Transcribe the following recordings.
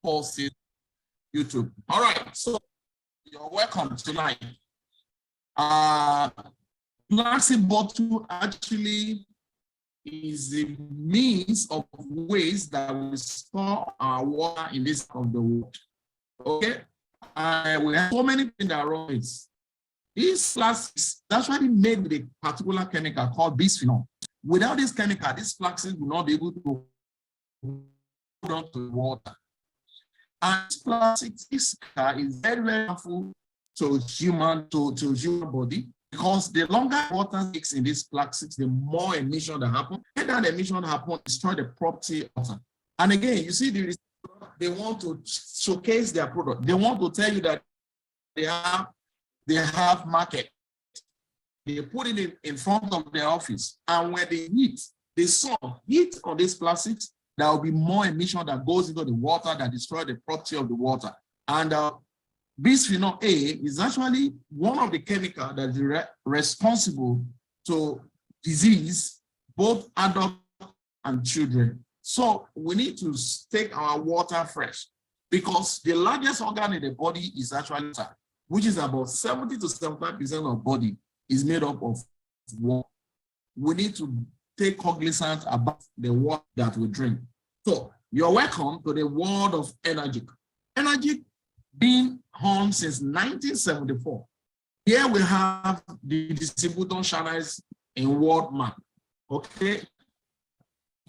post it YouTube. All right, so you're welcome tonight. Plastic bottle actually is the means of ways that we store our water in this part of the world. Okay, we have so many things that are wrong with these plastics. That's why they made with a particular chemical called bisphenol. Without this chemical, this plastic will not be able to hold on to water. And plastic is very, very harmful to human body, because the longer water sticks in these plastics, the more emission that happen. And that emission happen, destroy the property of water. And again, you see, they want to showcase their product. They want to tell you that they have market. They put it in front of their office, and when they heat on these plastics, there will be more emission that goes into the water that destroy the property of the water. And bisphenol A is actually one of the chemicals that is responsible to disease, both adults and children. So we need to take our water fresh, because the largest organ in the body is actually water, which is about 70 to 75% of body is made up of water. We need to take cognizance about the water that we drink. So you're welcome to the world of Enagic. Enagic been on since 1974. Here we have the distribution channels in world map. Okay.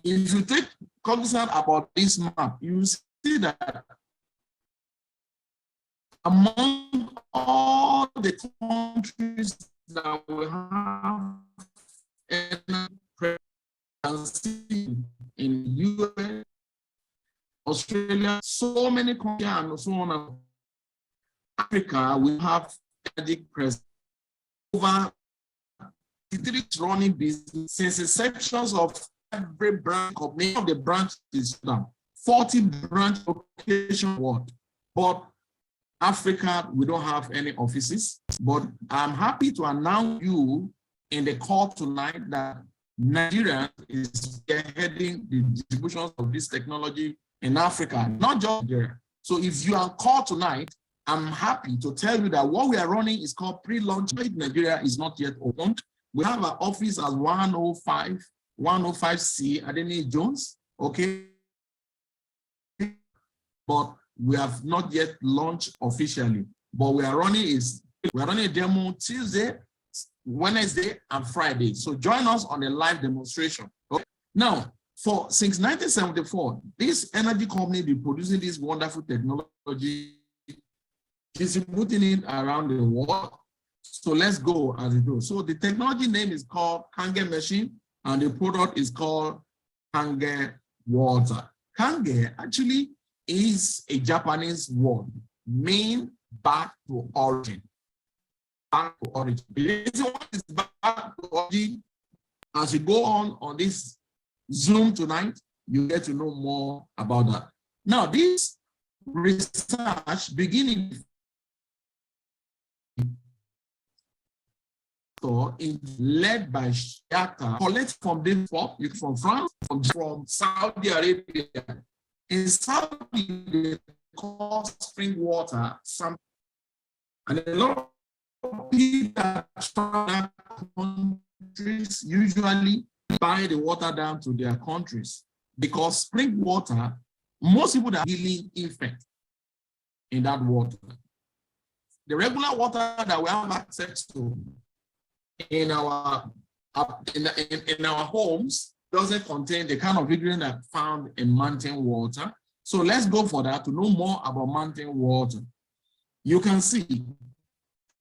If you take cognizance about this map, you see that among all the countries that we have in US, Australia, so many countries, and so on. Africa, we have present over 3 running business since inceptions of every branch of many of the branches now, 40 branch location world. But Africa, we don't have any offices. But I'm happy to announce you in the call tonight that Nigeria is heading the distribution of this technology in Africa, not just Nigeria. So if you are called tonight, I'm happy to tell you that what we are running is called pre-launch. Nigeria is not yet opened. We have our office as 105C Adeni Jones, okay? But we have not yet launched officially. But we are running a demo Tuesday, Wednesday, and Friday. So join us on a live demonstration. Okay? Now, since 1974, this energy company been producing this wonderful technology, distributing it around the world. So let's go as it goes. So the technology name is called Kange machine, and the product is called Kange water. Kange actually is a Japanese word, mean back to origin. Back to origin. The reason why it's back to origin, as you go on this Zoom tonight, you get to know more about that. Now, this research beginning is led by Shaka, collect from from France, from Saudi Arabia. In Saudi, they call spring water something, and a lot of people that travel countries usually buy the water down to their countries, because spring water, most people are healing infect in that water. The regular water that we have access to in our homes doesn't contain the kind of ingredient that found in mountain water. So let's go for that to know more about mountain water. You can see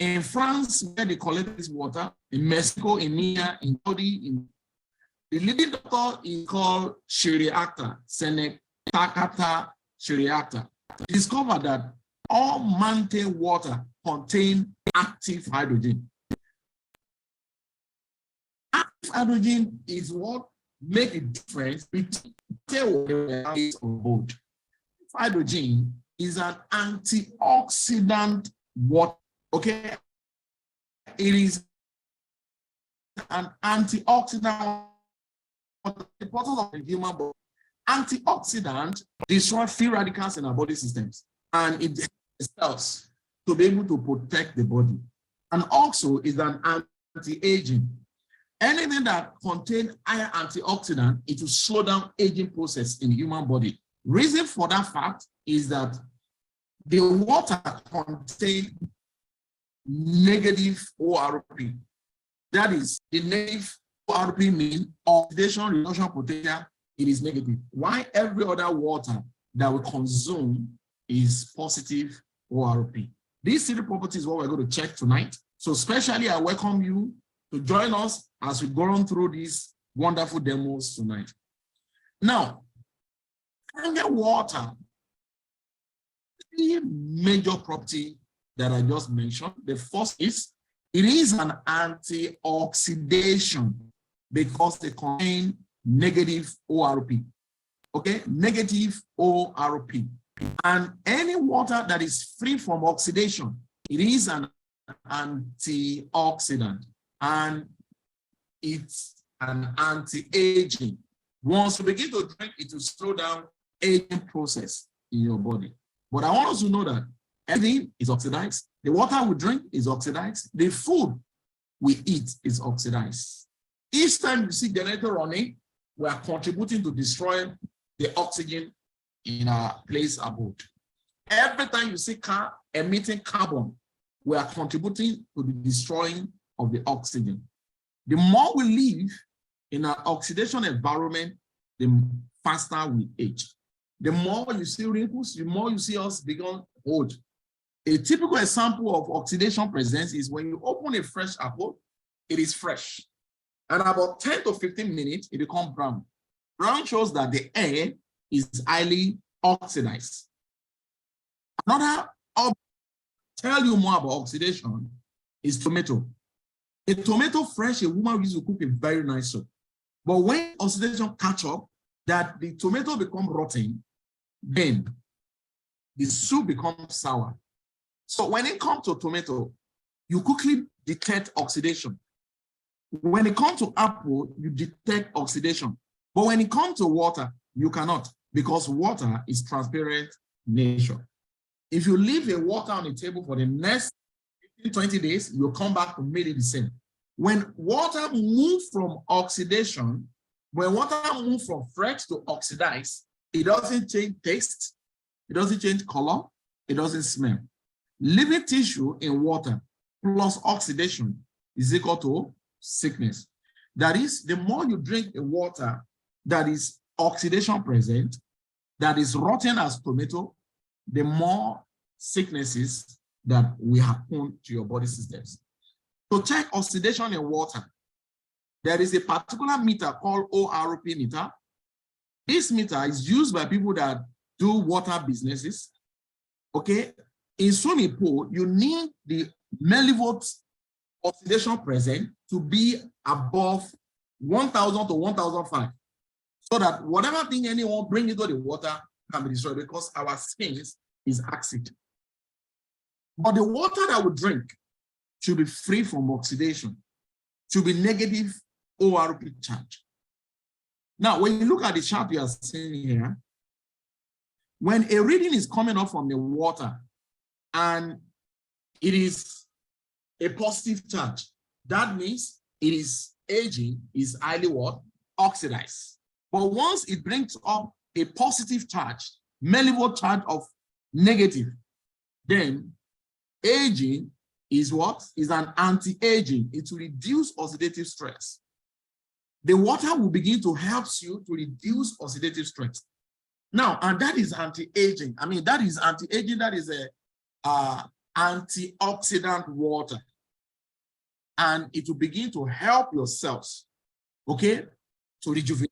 in France, where they collect this water, in Mexico, in India, in Saudi, the leading doctor is called Shiriata, Senekata Shiriata. He discovered that all mountain water contain active hydrogen. Active hydrogen is what makes a difference between water and both. Hydrogen is an antioxidant water, okay? It is an antioxidant water, the importance of the human body. Antioxidant destroy free radicals in our body systems, and it helps to be able to protect the body. And also is an anti-aging. Anything that contains high antioxidant, it will slow down aging process in the human body. Reason for that fact is that the water contains negative ORP. That is, the negative ORP means oxidation reduction potential, it is negative. Why every other water that we consume is positive ORP. These three properties is what we're going to check tonight. So especially I welcome you to join us as we go on through these wonderful demos tonight. Now, Kangen water, the major property that I just mentioned. The first is it is an antioxidant because they contain negative ORP. Okay, negative ORP. And any water that is free from oxidation, it is an antioxidant and it's an anti-aging. Once you begin to drink, it will slow down aging process in your body. But I want us to know that everything is oxidized. The water we drink is oxidized. The food we eat is oxidized. Each time you see generator running, we are contributing to destroy the oxygen in our place abode. Every time you see car emitting carbon, we are contributing to the destroying of the oxygen. The more we live in an oxidation environment, the faster we age. The more you see wrinkles, the more you see us become old. A typical example of oxidation presence is when you open a fresh apple, it is fresh. And about 10 to 15 minutes, it becomes brown. Brown shows that the air is highly oxidized. Another tell you more about oxidation is tomato. A tomato fresh, a woman used to cook a very nice soup. But when oxidation catch up, that the tomato becomes rotten, then the soup becomes sour. So when it comes to tomato, you quickly detect oxidation. When it comes to apple, you detect oxidation. But when it comes to water, you cannot, because water is transparent nature. If you leave the water on the table for the next 15, 20 days, you'll come back to merely the same. When water moves from oxidation, when water moves from fresh to oxidized, it doesn't change taste, it doesn't change color, it doesn't smell. Living tissue in water plus oxidation is equal to sickness. That is, the more you drink the water that is oxidation present, that is rotten as tomato, the more sicknesses that will happen to your body systems. To check oxidation in water, there is a particular meter called ORP meter. This meter is used by people that do water businesses. Okay, in swimming pool, you need the millivolt oxidation present to be above 1,000 to 1,005, so that whatever thing anyone brings into the water can be destroyed, because our skin is acid. But the water that we drink should be free from oxidation, should be negative ORP charge. Now, when you look at the chart you are seeing here, when a reading is coming up from the water and it is a positive charge, that means it is aging, is highly what? Oxidized. But once it brings up a positive charge, millivolt charge of negative, then aging is what? Is an anti-aging. It will reduce oxidative stress. The water will begin to help you to reduce oxidative stress. Now, and that is anti-aging. I mean, that is anti-aging, that is a antioxidant water. And it will begin to help your cells, okay, to rejuvenate,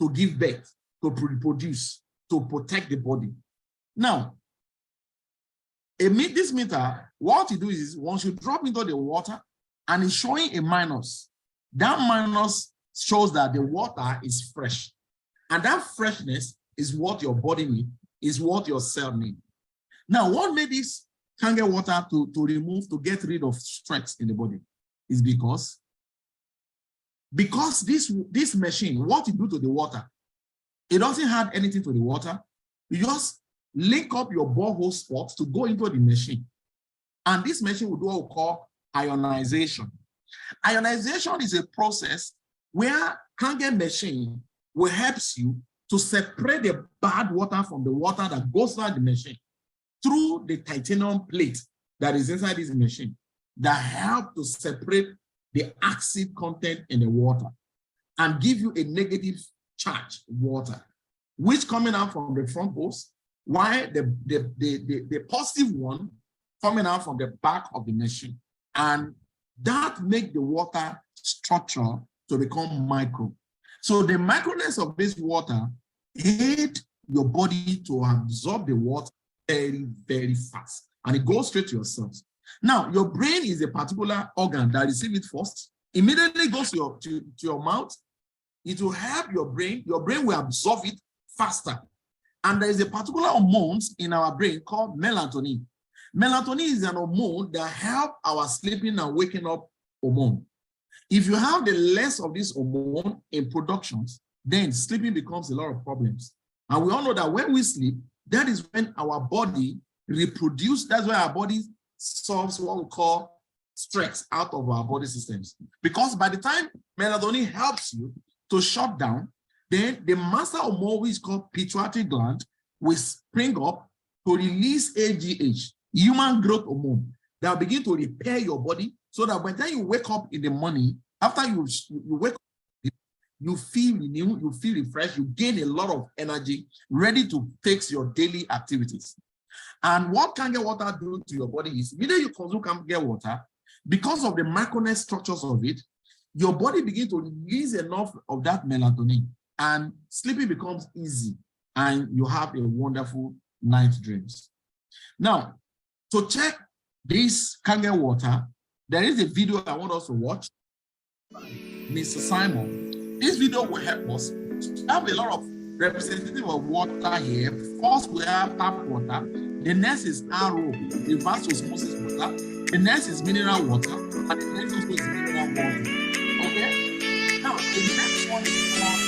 to give birth, to reproduce, to protect the body. Now, this meter, what you do is once you drop into the water and it's showing a minus, that minus shows that the water is fresh. And that freshness is what your body needs, is what your cell needs. Now, what made this Kangen water to get rid of stress in the body is because this machine, what you do to the water, It doesn't add anything to the water. You just link up your borehole spots to go into the machine. And this machine will do what we call ionization. Ionization is a process where Kangen machine will help you to separate the bad water from the water that goes inside the machine through the titanium plate that is inside this machine that help to separate the acid content in the water and give you a negative charge water, which coming out from the front hose, while the positive one coming out from the back of the machine. And that make the water structure to become micro. So the microness of this water aid your body to absorb the water very, very fast. And it goes straight to your cells. Now, your brain is a particular organ that receives it first. Immediately goes to your mouth. It will help your brain. Your brain will absorb it faster. And there is a particular hormone in our brain called melatonin. Melatonin is an hormone that helps our sleeping and waking up hormone. If you have the less of this hormone in productions, then sleeping becomes a lot of problems. And we all know that when we sleep, that is when our body reproduces. That's why our body solves what we call stress out of our body systems. Because by the time melatonin helps you to shut down, then the master hormone, which is called pituitary gland, will spring up to release AGH, human growth hormone, that will begin to repair your body so that by the time you wake up in the morning, after you wake up, you feel renewed, you feel refreshed, you gain a lot of energy, ready to face your daily activities. And what Kangen water do to your body is, when you consume Kangen water, because of the microness structures of it, your body begins to release enough of that melatonin, and sleeping becomes easy, and you have a wonderful night dreams. Now, to check this Kangen water, there is a video I want us to watch. Mr. Simon. This video will help us have a lot of representative of water here. First, we have tap water. The next is RO, reverse osmosis water. The next is mineral water. And the next also is mineral water. Okay? Now, the next one is called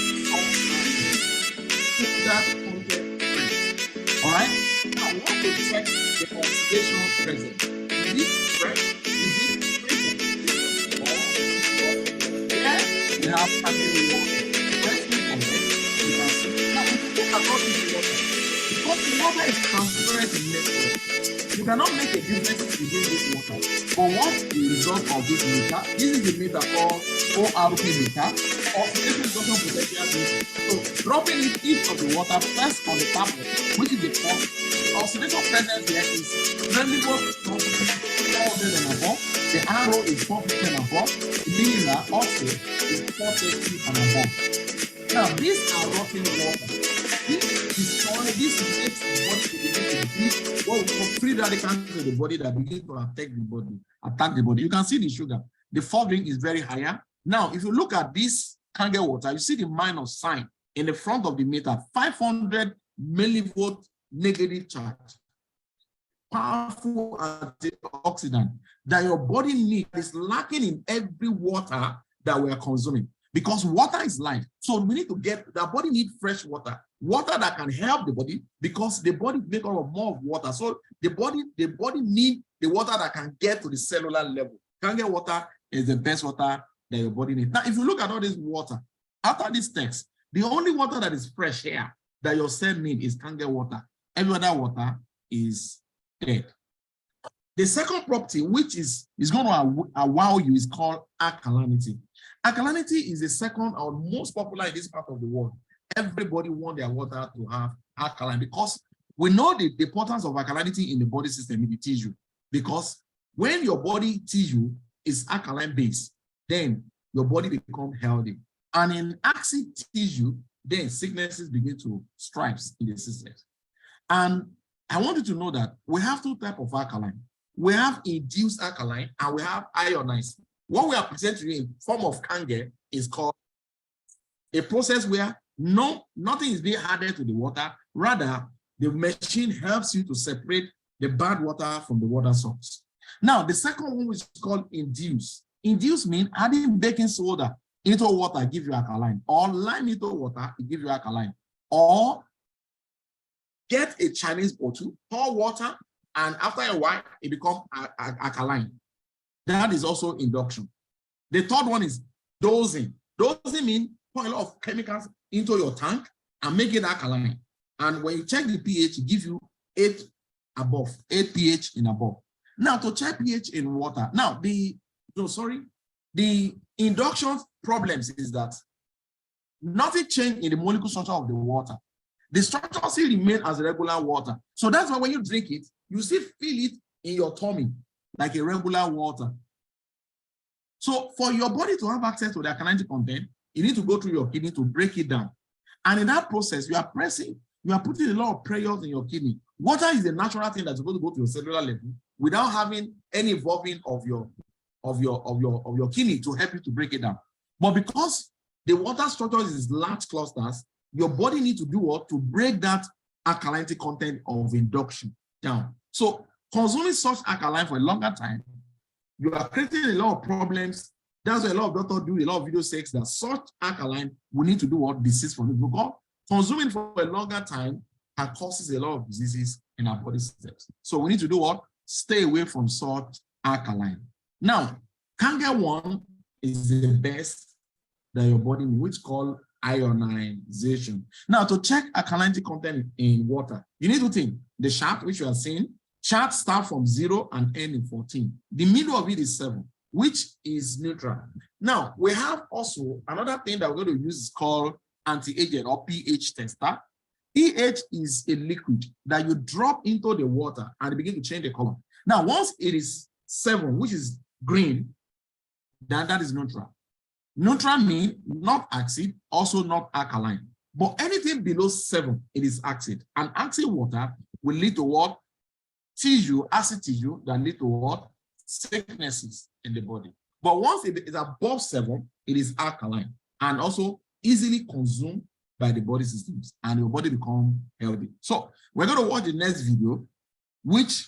all right? Now, we want to check the oxidation present. Is it fresh? Is it we have Kangen water. Freshly connected. You can see. Now, if you look at this water, because the water is transparent in nature, you cannot make a difference within this water. But what's the result of this meter? This is the meter called ORP meter, oxidation reduction potential meter. So, dropping in each of the water first on the tablet, which is the first, oxidation presence here is rendezvous 400 and above. The arrow is 450 and above. The mineral also is 430 and above. Now, these are rotting water. This makes the body to begin to breathe what we call free radicals in the body that begin to attack the body. You can see the sugar. The fogging is very higher. Now, if you look at this Kangen water, you see the minus sign in the front of the meter, 500 millivolt negative charge. Powerful antioxidant that your body needs is lacking in every water that we are consuming, because water is life. So we need to get, the body needs fresh water that can help the body, because the body makes more of water. So the body needs the water that can get to the cellular level. Kangen water is the best water that your body needs. Now, if you look at all this water, after this text, the only water that is fresh here that your cell need is Kangen water. Every other water is dead. The second property, which is going to wow you, is called alkalinity. Alkalinity is the second or most popular in this part of the world. Everybody wants their water to have alkaline, because we know the importance of alkalinity in the body system, in the tissue. Because when your body tissue is alkaline based, then your body becomes healthy. And in acid tissue, then sicknesses begin to stripes in the system. And I want you to know that we have two types of alkaline. We have induced alkaline and we have ionized. What we are presenting in form of Kangen is called a process where nothing is being added to the water. Rather, the machine helps you to separate the bad water from the water source. Now, the second one, which is called induce. Induce means adding baking soda into water give you alkaline, or lime into water, it gives you alkaline. or get a Chinese bottle, pour water, and after a while, it becomes alkaline. That is also induction. The third one is dosing. Dosing means pour a lot of chemicals into your tank and make it alkaline. And when you check the pH, it gives you 8 pH and above. Now, to check pH in water, now the induction problems is that nothing changed in the molecule structure of the water. The structure still remains as regular water. So that's why when you drink it, you still feel it in your tummy like a regular water. So for your body to have access to the alkalinity content, you need to go through your kidney to break it down. And in that process, you are putting a lot of pressures in your kidney. Water is a natural thing that's supposed to go to your cellular level without having any involvement of your kidney to help you to break it down. But because the water structure is large clusters, your body needs to do what? To break that alkalinity content of induction down. So consuming such alkaline for a longer time, you are creating a lot of problems. That's why a lot of doctors do a lot of video says that such alkaline we need to do what? Disease from it. Because consuming for a longer time can causes a lot of diseases in our body systems. So we need to do what? Stay away from such alkaline. Now, Kanga 1 is the best that your body needs, which is called ionization. Now, to check alkalinity content in water, you need to think the chart which you are seeing. Charts start from 0 and end in 14. The middle of it is 7, which is neutral. Now, we have also another thing that we're going to use is called anti-agent or pH tester. pH is a liquid that you drop into the water and begin to change the color. Now, once it is 7, which is green, then that is neutral. Neutral means not acid, also not alkaline. But anything below 7, it is acid. And acid water will lead to what? Acid tissue that lead to what? Sicknesses in the body. But once it is above 7, it is alkaline and also easily consumed by the body systems and your body become healthy. So we're going to watch the next video, which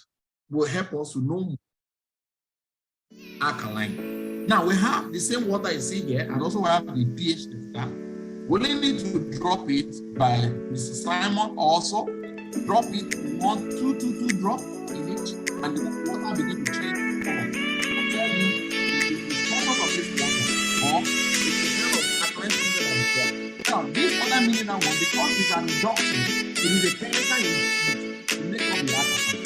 will help us to know alkaline. Now we have the same water you see here, and also we have the pH tester. We only need to drop it by Mr. Simon also. Drop it 1, 2, 2, 2 drop in it, and the water begin to change color. The structure of this water, or the kind of alkaline that is there. Now, this other mineral one, because it's an induction, it is a chemical to make up the alcohol.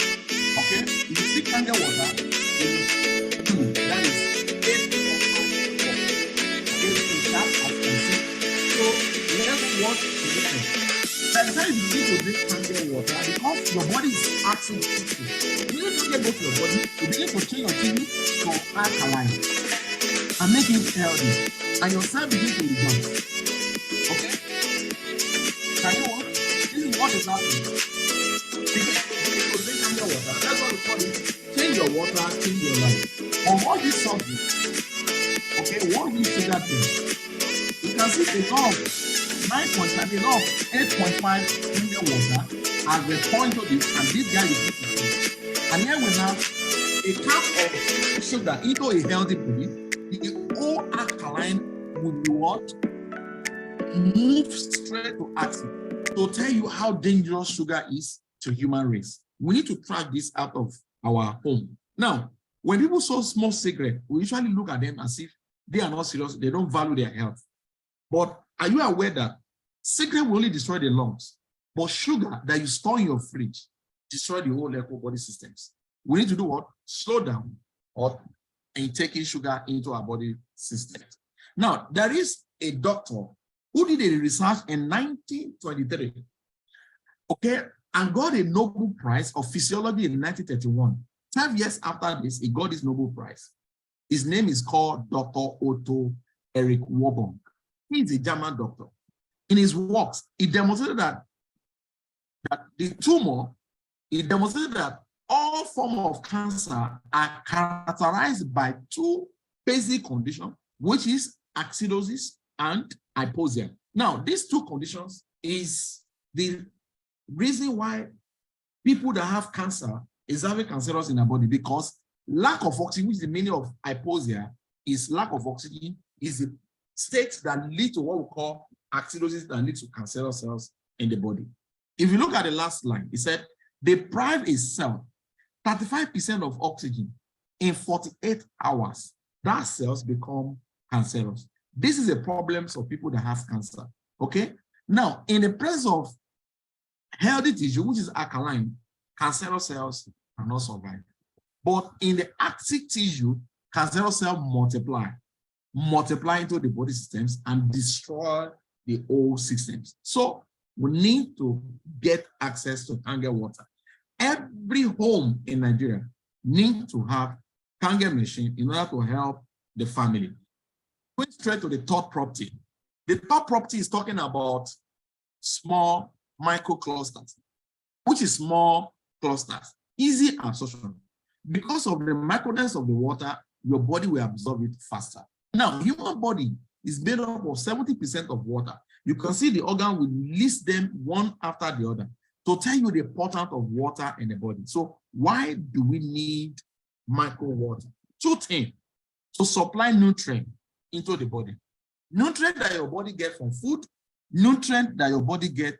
Okay? If you see candle water, it is 2. That is 8 So let's watch the difference. By the time you need to drink candle water, because your body is asking you need to go to your body, you begin to change your kidney to alkaline and make it healthy, and your cell begin to rejoice. Okay? Can you watch? This is what is happening. Begin to drink candle water. That's what we call it. Change your water, change your life. On all these subjects, okay, what you see that thing? You can see the law of 9.5, the law of 8.5 in the water as the point of this, and this guy is 50. And here we have a cup of sugar into a healthy body. The whole alkaline will be what? Move straight to acid to tell you how dangerous sugar is to human race. We need to track this out of our home. Now, when people smoke small cigarette, we usually look at them as if they are not serious, they don't value their health. But are you aware that cigarette will only destroy the lungs, but sugar that you store in your fridge destroy the whole body systems? We need to do what? Slow down and taking sugar into our body system. Now, there is a doctor who did a research in 1923, okay, and got a Nobel Prize of Physiology in 1931. 5 years after this, he got his Nobel Prize. His name is called Dr. Otto Erich Warburg. He is a German doctor. In his works, he demonstrated that the tumor, he demonstrated that all forms of cancer are characterized by 2 basic conditions, which is acidosis and hypoxia. Now, these 2 conditions is the reason why people that have cancer is having cancerous in their body, because lack of oxygen, which is the meaning of hypoxia, is lack of oxygen, is a state that leads to what we call acidosis that leads to cancerous cells in the body. If you look at the last line, it said, deprive a cell 35% of oxygen in 48 hours. That cells become cancerous. This is a problem of people that have cancer. Okay. Now, in the presence of healthy tissue, which is alkaline, cancerous cells cannot survive. But in the acidic tissue, cancerous cells multiply into the body systems and destroy the old systems. So we need to get access to Kangen water. Every home in Nigeria needs to have Kangen machine in order to help the family. Going straight to the third property. The third property is talking about small microclusters, which is small clusters, easy absorption. Because of the microness of the water, your body will absorb it faster. Now, human body is made up of 70% of water. You can see the organ will list them one after the other to tell you the importance of water in the body. So why do we need micro water? Two things: to supply nutrient into the body. Nutrient that your body gets from food, nutrient that your body gets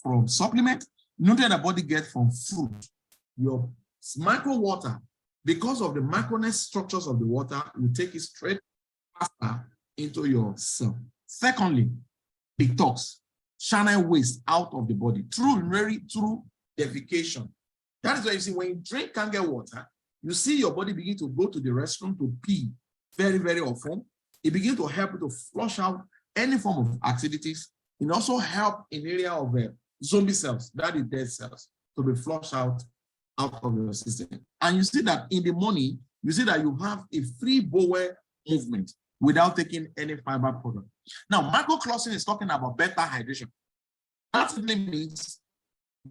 from supplement, nutrient that body gets from food. Your micro water, because of the microness structures of the water, will take it straight faster into your cell. Secondly, detox, channel waste out of the body through defecation. That is why you see when you drink Kangen water, you see your body begin to go to the restroom to pee very, very often. It begins to help you to flush out any form of activities. It also helps in area of zombie cells, that is dead cells, to be flushed out of your system. And you see that in the morning, you see that you have a free bowel movement without taking any fiber product. Now, microclustering is talking about better hydration. That simply means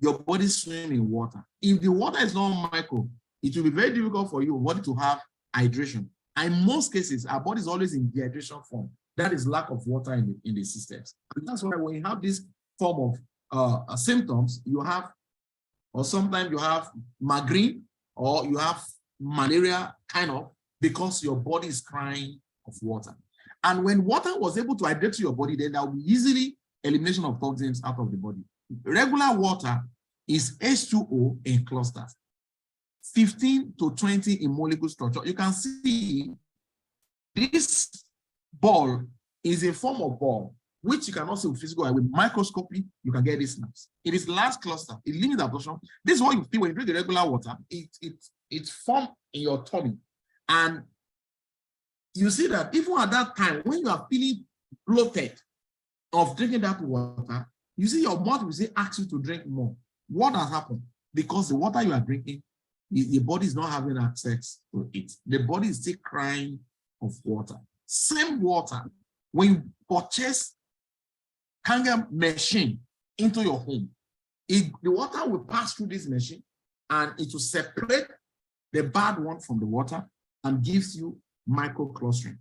your body swimming in water. If the water is not micro, it will be very difficult for your body to have hydration. And in most cases, our body is always in dehydration form. That is lack of water in the systems. And that's why when you have this form of symptoms, you have, or sometimes you have migraine, or you have malaria, kind of, because your body is crying of water. And when water was able to hydrate your body, then there will be easily elimination of toxins out of the body. Regular water is H2O in clusters, 15 to 20 in molecule structure. You can see this ball is a form of ball, which you can also with physical eye. With microscopy, you can get this mass. It is large cluster. It limits absorption. This is what you feel when you drink the regular water. It's formed in your tummy. And you see that even at that time, when you are feeling bloated of drinking that water, you see your mouth will say, ask you to drink more. What has happened? Because the water you are drinking, the body is not having access to it. The body is still crying of water. Same water, when you purchase Kangen machine into your home, the water will pass through this machine and it will separate the bad one from the water and gives you microclustering.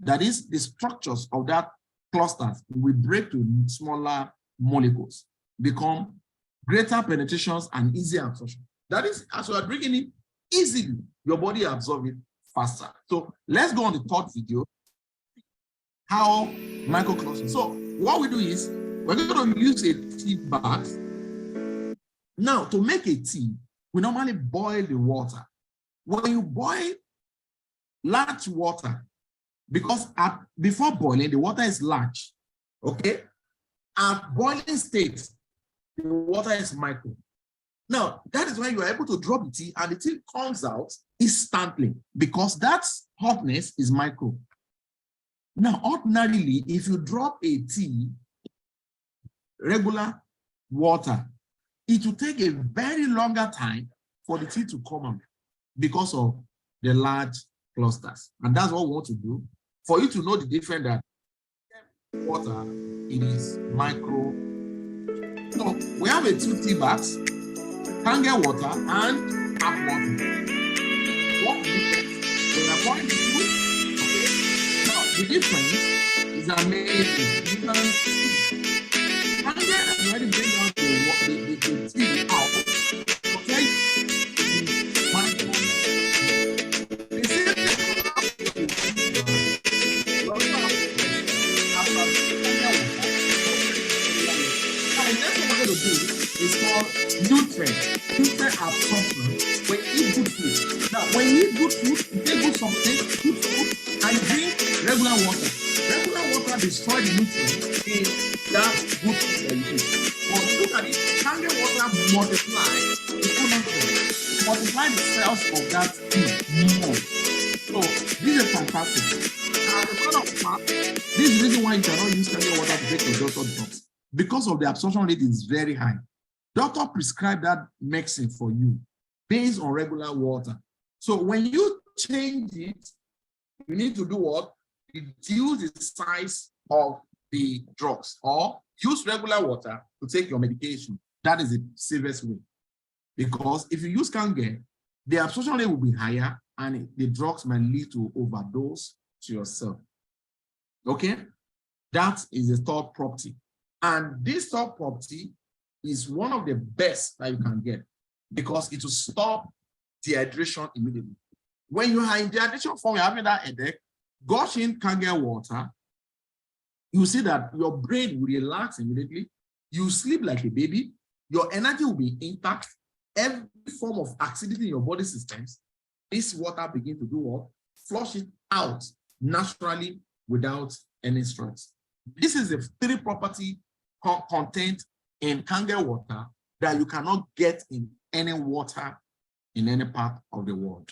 That is, the structures of that clusters will break to smaller molecules, become greater penetrations and easier absorption. That is, as you are drinking it easily, your body absorbs it faster. So let's go on the third video, how microclustering. So what we do is, we're going to use a tea bag. Now, to make a tea, we normally boil the water. When you boil large water, because before boiling, the water is large, okay? At boiling state, the water is micro. Now, that is why you are able to drop the tea and the tea comes out instantly because that hotness is micro. Now, ordinarily, if you drop a tea, regular water, it will take a very longer time for the tea to come out because of the large clusters. And that's what we want to do for you to know the difference that water, it is micro. So we have a 2 tea bags, Kangen water and tap water. What the difference? We are pouring the two. Okay. Now the difference is amazing. You can see Kangen has already bring out the tea out. Okay. The same thing. nutrients when you eat good food. Now, when you eat good food, you take good something, good food, and drink regular water. Regular water destroys the nutrients in that good food that you eat. But look at it, kangen water multiplies the food nutrients, multiply the cells of that food more. So this is fantastic. As a matter of fact, this is the reason why you cannot use kangen water to take your doctor drugs, because of the absorption rate is very high. Doctor prescribe that medicine for you based on regular water. So when you change it, you need to do what? Reduce the size of the drugs or use regular water to take your medication. That is the safest way. Because if you use kangen, the absorption rate will be higher and the drugs might lead to overdose to yourself. Okay? That is the third property. And this third property is one of the best that you can get because it will stop dehydration immediately. When you are in dehydration form, you're having that headache, gush in kangen water, you see that your brain will relax immediately. You sleep like a baby. Your energy will be intact. Every form of acidity in your body systems, this water begins to do what? Flush it out naturally without any stress. This is the three property content in kangen water that you cannot get in any water in any part of the world.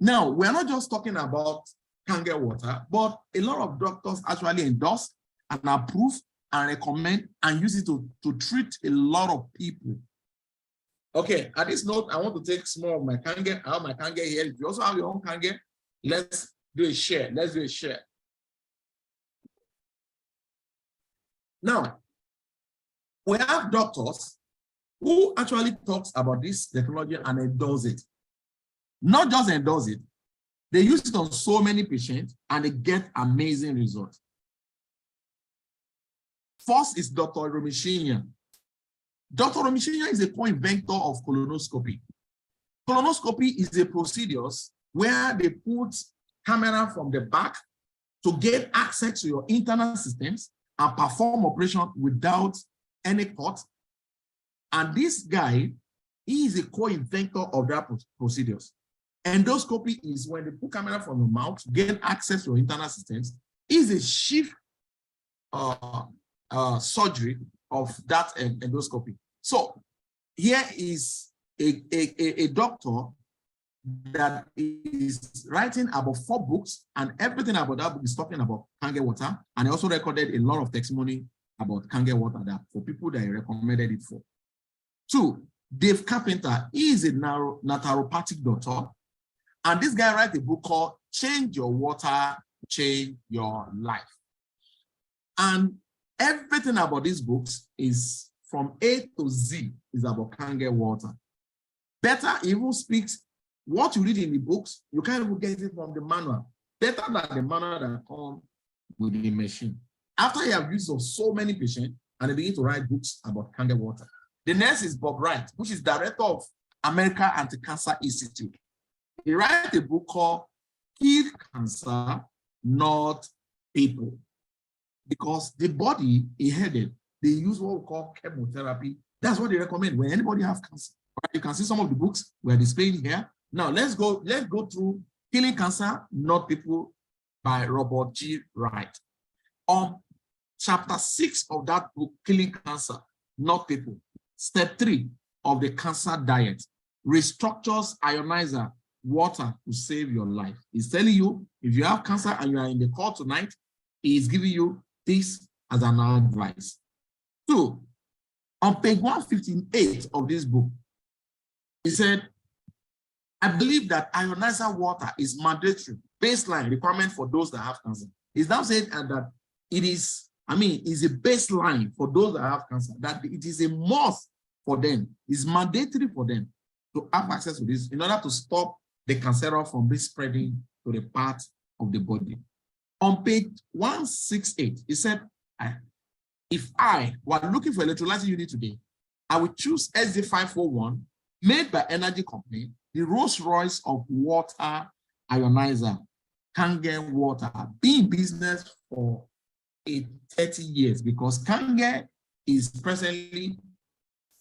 Now, we're not just talking about kangen water, but a lot of doctors actually endorse and approve and recommend and use it to treat a lot of people. Okay, at this note, I want to take some of my kangen. I have my kangen here. If you also have your own kangen, let's do a share. Let's do a share. Now, we have doctors who actually talks about this technology and endorse it. Not just endorse it, they use it on so many patients and they get amazing results. First is Dr. Romishinya. Dr. Romishinya is a co-inventor of colonoscopy. Colonoscopy is a procedure where they put camera from the back to get access to your internal systems and perform operation without any cut. And this guy, he is a co-inventor of that procedures. Endoscopy is when they put camera from your mouth to get access to your internal systems. Is a shift surgery of that endoscopy. So here is a doctor that is writing about 4 books, and everything about that book is talking about kangen water. And he also recorded a lot of testimony about kangen water that for people that he recommended it for. 2, Dave Carpenter is a naturopathic doctor. And this guy wrote a book called Change Your Water, Change Your Life. And everything about these books is from A to Z is about kangen water. Better even speaks what you read in the books, you can't even get it from the manual. Better than the manual that comes with the machine. After you have used of so many patients, and they begin to write books about kangen water. The next is Bob Wright, which is director of American Anti-Cancer Institute. He wrote a book called Kill Cancer, Not People. Because the body is headed, they use what we call chemotherapy. That's what they recommend when anybody has cancer. You can see some of the books we're displaying here. Now let's go through Killing Cancer, Not People by Robert G. Wright. On chapter 6 of that book, Killing Cancer, Not People, step 3 of the cancer diet, restructures ionizer water to save your life. It's telling you, if you have cancer and you are in the call tonight, it's giving you this as an advice. 2, on page 158 of this book, he said, I believe that ionizer water is mandatory baseline requirement for those that have cancer. He's now saying that it is, is a baseline for those that have cancer, that it is a must for them, it's mandatory for them to have access to this in order to stop the cancer from being spreading to the part of the body. On page 168, he said, if I were looking for electrolytic unit today, I would choose SD501 made by Enagic company, the Rolls Royce of water ionizer, kangen water, been in business for 30 years because kangen is presently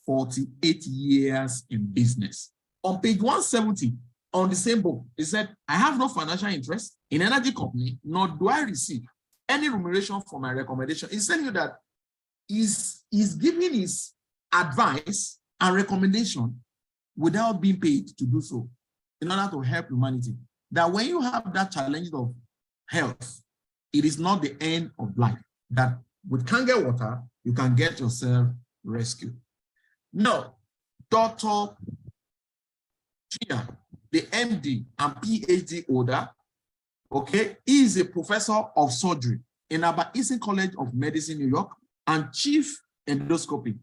48 years in business. On page 170, on the same book, he said, I have no financial interest in energy company, nor do I receive any remuneration for my recommendation. He's telling you that he's giving his advice and recommendation without being paid to do so in order to help humanity. That when you have that challenge of health, it is not the end of life. That with Kange water, you can get yourself rescued. Now, Dr. Chia, the MD and PhD holder, okay, he is a professor of surgery in Abba Eastern College of Medicine, New York, and chief endoscopy,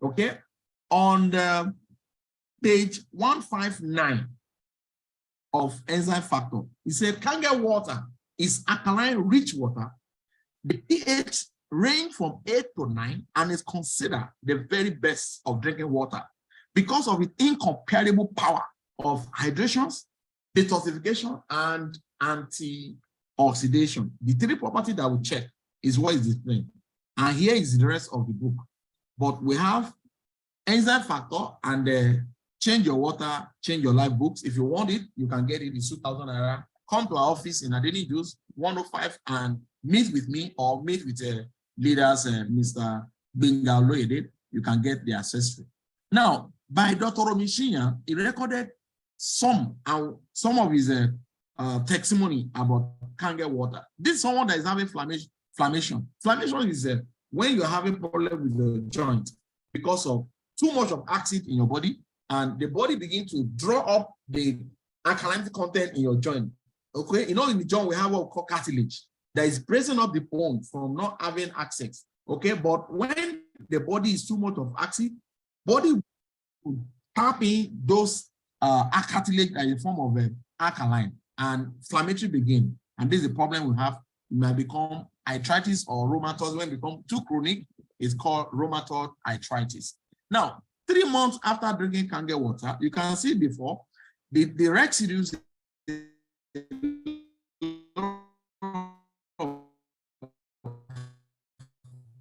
okay? On the page 159 of enzyme factor, he said Kange water is alkaline rich water. The pH range from 8 to 9 and is considered the very best of drinking water because of its incomparable power of hydrations, detoxification, and anti-oxidation. The three properties that we check is what is displayed. And here is the rest of the book. But we have enzyme factor and change your water, change your life books. If you want it, you can get it in 2,000 naira. Come to our office in Adeni Juice 105 and meet with me or meet with leaders, Mr. Bengal Loyede. You can get the accessory. Now, by Dr. Romishinya, he recorded some of his testimony about Kange water. This is someone that is having inflammation. Inflammation is when you're having problem with the joint because of too much of acid in your body, and the body begins to draw up the alkalinity content in your joint. Okay, you know, in the joint we have what we call cartilage that is bracing up the bone from not having access. Okay, but when the body is too much of acid, body will tap in those cartilage in the form of alkaline, and inflammatory begin. And this is the problem we have. It might become arthritis or rheumatoid. When it becomes too chronic, it's called rheumatoid arthritis. Now, 3 months after drinking Kange water, you can see before the residues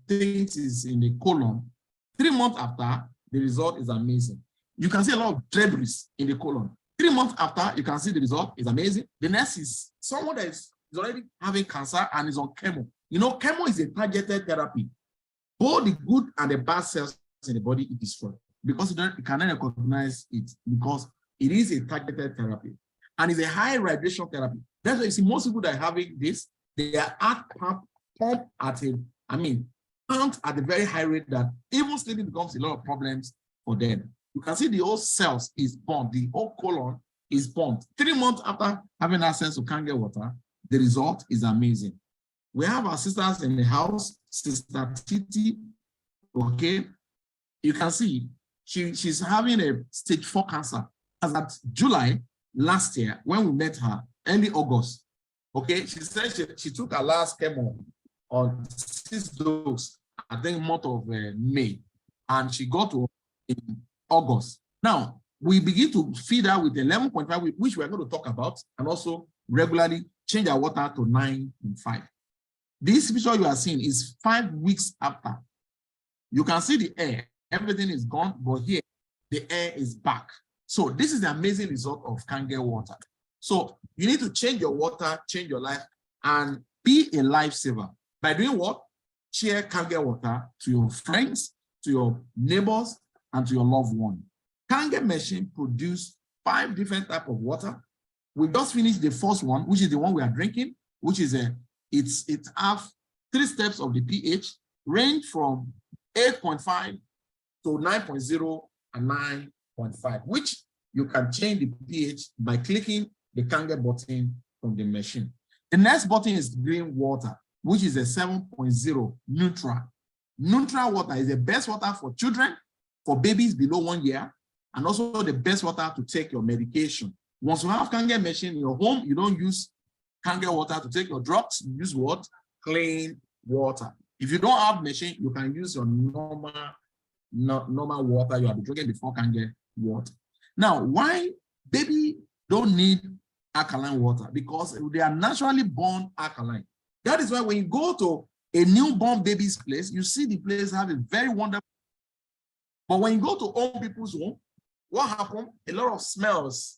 things is in the colon. 3 months after, the result is amazing. You can see a lot of debris in the colon. 3 months after, you can see the result is amazing. The next is someone that is already having cancer and is on chemo. You know, chemo is a targeted therapy. Both the good and the bad cells in the body is destroyed because you cannot recognize it because it is a targeted therapy and it's a high radiation therapy. That's why you see most people that are having this, they are pumped at pumped at a very high rate that even sleeping becomes a lot of problems for them. You can see the whole cells is burnt, the whole colon is burnt. 3 months after having access to Kange water, the result is amazing. We have our sisters in the house, Sister Titi, okay? You can see she's having a stage 4 cancer. As at July last year, when we met her, early August, okay? She said she took her last chemo on 6 doses, I think month of May, and she got to in August. Now, we begin to feed her with 11.5, which we're going to talk about, and also regularly change our water to 9.5. This picture you are seeing is 5 weeks after. You can see the air, everything is gone, but here, the air is back. So this is the amazing result of Kange water. So you need to change your water, change your life, and be a lifesaver. By doing what? Share Kange water to your friends, to your neighbors, and to your loved one. Kange machine produce 5 different types of water. We just finished the first one, which is the one we are drinking, which is it have 3 steps of the pH, range from 8.5 to 9.0 and 9.5, which you can change the pH by clicking the Kange button from the machine. The next button is green water, which is a 7.0 neutral. Neutral water is the best water for children, for babies below 1 year, and also the best water to take your medication. Once you have Kange machine in your home, you don't use Kange water to take your drugs. You use what? Clean water. If you don't have machine, you can use your normal water you have been drinking before Kange water. Now, why baby don't need alkaline water? Because they are naturally born alkaline. That is why when you go to a newborn baby's place, you see the place have a very wonderful. But when you go to old people's home, what happened? A lot of smells,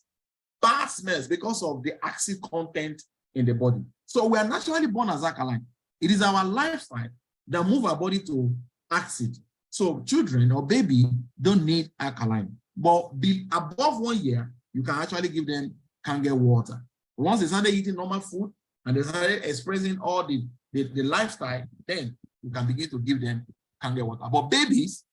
bad smells, because of the acid content in the body. So we are naturally born as alkaline. It is our lifestyle that move our body to acid. So children or baby don't need alkaline. But be above 1 year, you can actually give them kange water. Once they started eating normal food and they started expressing all the lifestyle, then you can begin to give them kange water. But babies,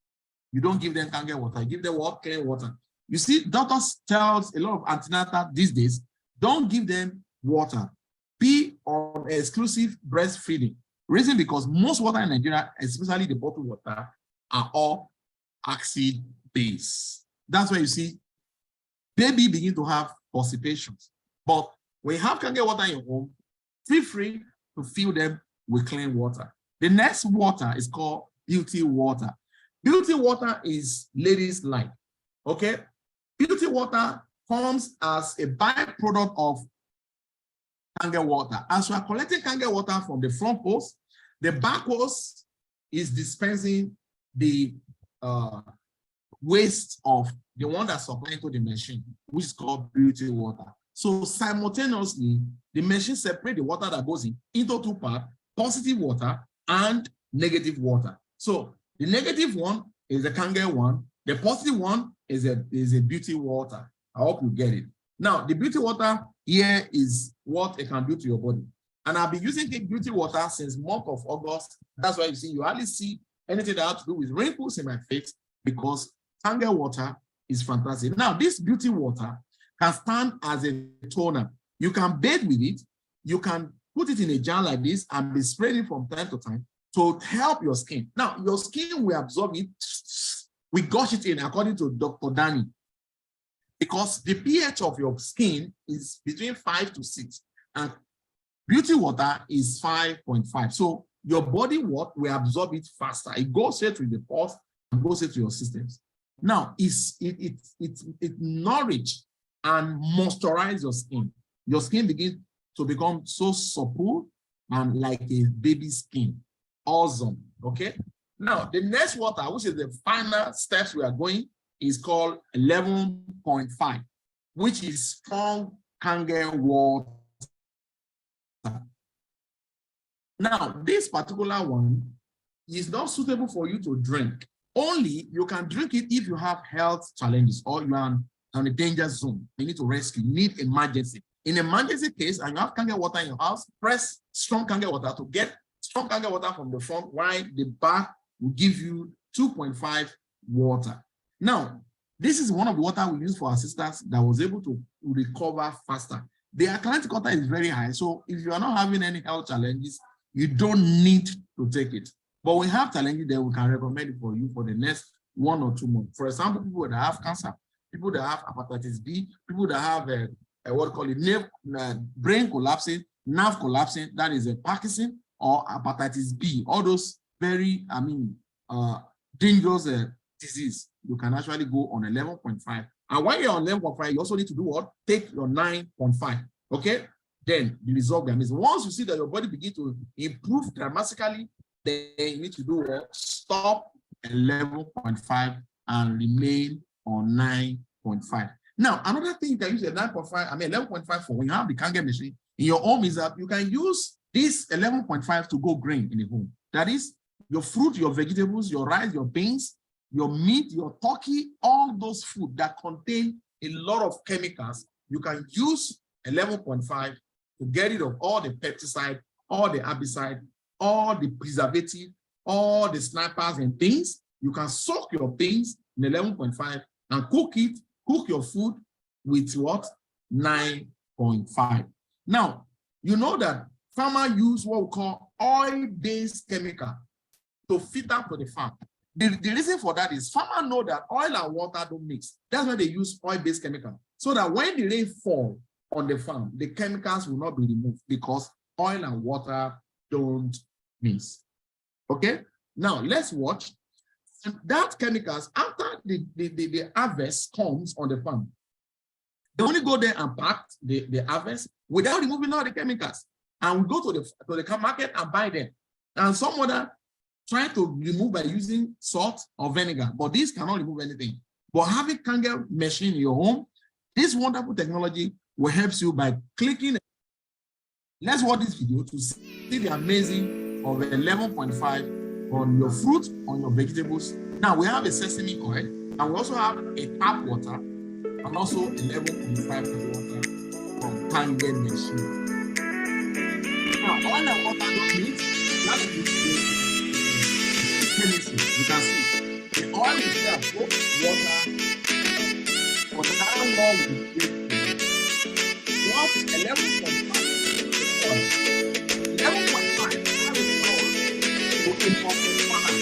you don't give them kange water. You give them what? Clean water. You see, doctors tell a lot of antenatal these days, don't give them water. Be on exclusive breastfeeding. Reason because most water in Nigeria, especially the bottled water, are all acid base. That's why you see baby begin to have constipations. But when you have kange water in your home, feel free to fill them with clean water. The next water is called beauty water. Beauty water is ladies' light. Okay? Beauty water comes as a byproduct of kange water. As you are collecting kange water from the front hose, the back hose is dispensing the waste of the one that's supplying to the machine, which is called beauty water. So simultaneously, the machine separates the water that goes in into two parts, positive water and negative water. So the negative one is the kange one, the positive one is a beauty water. I hope you get it. Now, the beauty water here is what it can do to your body. And I've been using beauty water since month of August. That's why you hardly see anything that has to do with wrinkles in my face, because kange water is fantastic. Now, this beauty water can stand as a toner. You can bathe with it. You can put it in a jar like this and be spraying it from time to time to help your skin. Now, your skin will absorb it. We gush it in according to Dr. Danny, because the pH of your skin is between 5 to 6, and beauty water is 5.5. So your body will absorb it faster. It goes straight to the pores and goes straight to your systems. Now, it nourish and moisturize your skin. Your skin begins to become so supple and like a baby skin. Awesome. Okay. Now, the next water, which is the final steps we are going, is called 11.5, which is strong kange water. Now, this particular one is not suitable for you to drink. Only you can drink it if you have health challenges or you are on a danger zone. You need to rescue, you need emergency. In emergency case, and you have kange water in your house, press strong kange water to get strong kange water from the front, while the back will give you 2.5 water. Now, this is one of the water we use for our sisters that was able to recover faster. The alkalinity water is very high, so if you are not having any health challenges, you don't need to take it. But when we have challenges, then we can recommend it for you for the next 1 or 2 months. For example, people that have cancer, people that have hepatitis B, people that have what we call it, brain collapsing, nerve collapsing, that is a Parkinson or hepatitis B, all those very, dangerous disease, you can actually go on 11.5. And while you're on 11.5, you also need to do what? Take your 9.5, okay? Then the result is once you see that your body begins to improve dramatically, then you need to do what? Stop 11.5 and remain on 9.5. Now, another thing you can use the 11.5 for when you have the kange machine in your home is that you can use this 11.5 to go green in the home. That is, your fruit, your vegetables, your rice, your beans, your meat, your turkey, all those food that contain a lot of chemicals, you can use 11.5 to get rid of all the pesticide, all the herbicide, all the preservative, all the snipers and things. You can soak your beans in 11.5 and cook your food with what? 9.5. Now, you know that farmers use what we call oil-based chemical to feed up to the farm. The reason for that is farmers know that oil and water don't mix. That's why they use oil-based chemical. So that when the rain falls on the farm, the chemicals will not be removed because oil and water don't mix. Okay? Now, let's watch. And that chemicals, after the harvest comes on the farm, they only go there and pack the harvest without removing all the chemicals. And we go to the market and buy them. And some other try to remove by using salt or vinegar, but these cannot remove anything. But having Kangen machine in your home, this wonderful technology will help you by clicking. Let's watch this video to see the amazing of 11.5 on your fruit, on your vegetables. Now we have a sesame oil, and we also have a tap water, and also 11.5 water from Kangen machine. Now, oil and water don't mix. That is the chemistry. You can see the oil is there, both water, but the other one will be what 11.5 oil. 11.5 to incorporate water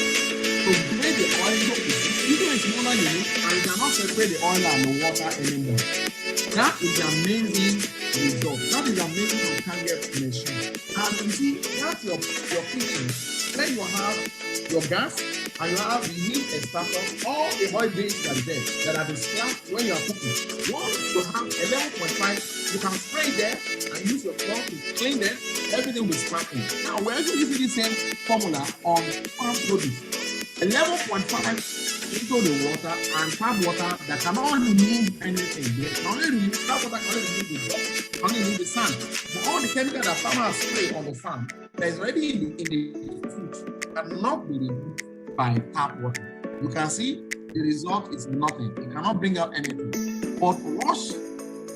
to break the oil into pieces. Even a smaller unit, and you cannot separate the oil and the water anymore. That is amazing result. That is amazing from Kangen machine. And you see, that's your kitchen. Then you have your gas, and you need a starter, all the oil base that is there that are splashed when you are cooking. Once you have 11.5, you can spray there and use your cloth to clean them. Everything will sparkle. Now we're also using the same formula on farm produce. 11.5 into the water and tap water that cannot remove anything. They can only remove tap water, can only remove the dust, can only remove the sand. But all the chemical that farmers spray on the farm that is already in the food cannot be removed by tap water. You can see the result is nothing. It cannot bring out anything. But wash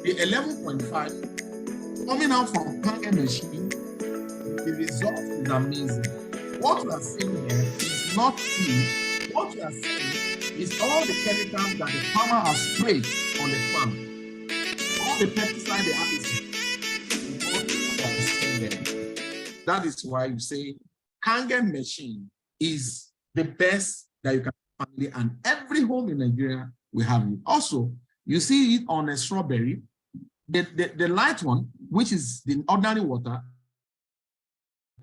the 11.5 coming out from Kangen machine, the result is amazing. What you are seeing here is not tea. What you are seeing is all the chemicals that the farmer has sprayed on the farm. All the pesticide they have is that is why you say Kangen machine is the best that you can find, and every home in Nigeria will have it. Also, you see it on a strawberry. The light one, which is the ordinary water,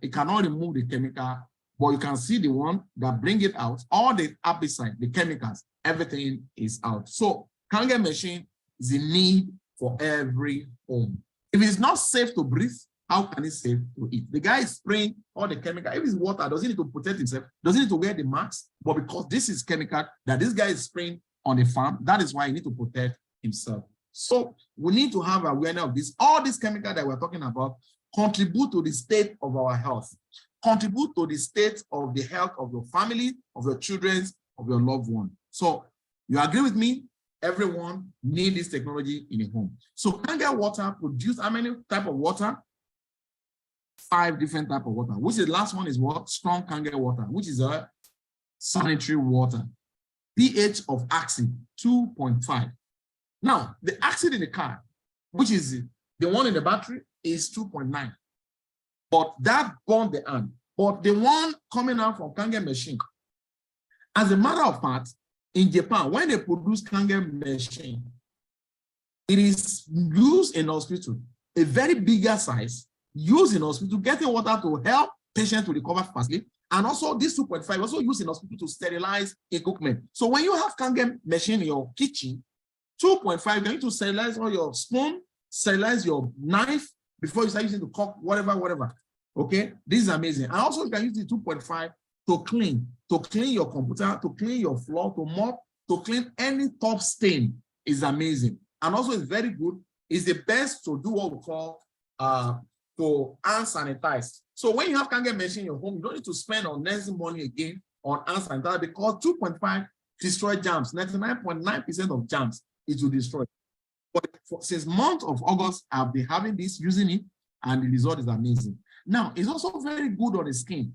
it cannot remove the chemical, but you can see the one that bring it out, all the herbicide, the chemicals, everything is out. So Kangen machine is in need for every home. If it's not safe to breathe, how can it safe to eat? The guy is spraying all the chemical. If it's water, does he need to protect himself? Does he need to wear the mask? But because this is chemical that this guy is spraying on the farm, that is why he needs to protect himself. So we need to have awareness of this. All these chemicals that we're talking about contribute to the state of our health, contribute to the state of the health of your family, of your children, of your loved one. So you agree with me? Everyone needs this technology in a home. So Kangen water produce how many type of water? 5 different type of water, which the last one is what? Strong Kangen water, which is a sanitary water. pH of acid, 2.5. Now, the acid in the car, which is the one in the battery, is 2.9. But that burned the hand. But the one coming out from Kangen machine, as a matter of fact, in Japan, when they produce Kangen machine, it is used in hospital, a very bigger size, used in hospital, getting water to help patients to recover fastly. And also this 2.5 also used in hospital to sterilize equipment. So when you have Kangen machine in your kitchen, 2.5, you're going to sterilize all your spoon, sterilize your knife before you start using to cook, whatever. Okay, this is amazing. And also you can use the 2.5 to clean your computer, to clean your floor, to mop, to clean any top stain. Is amazing. And also it's very good. It's the best to do what we call to hand sanitize. So when you have Kangen machine in your home, you don't need to spend unnecessary money again on hand sanitizer, because 2.5 destroy germs. 99.9% of germs it will destroy. But since month of August, I've been having this, using it, and the result is amazing. Now, it's also very good on the skin.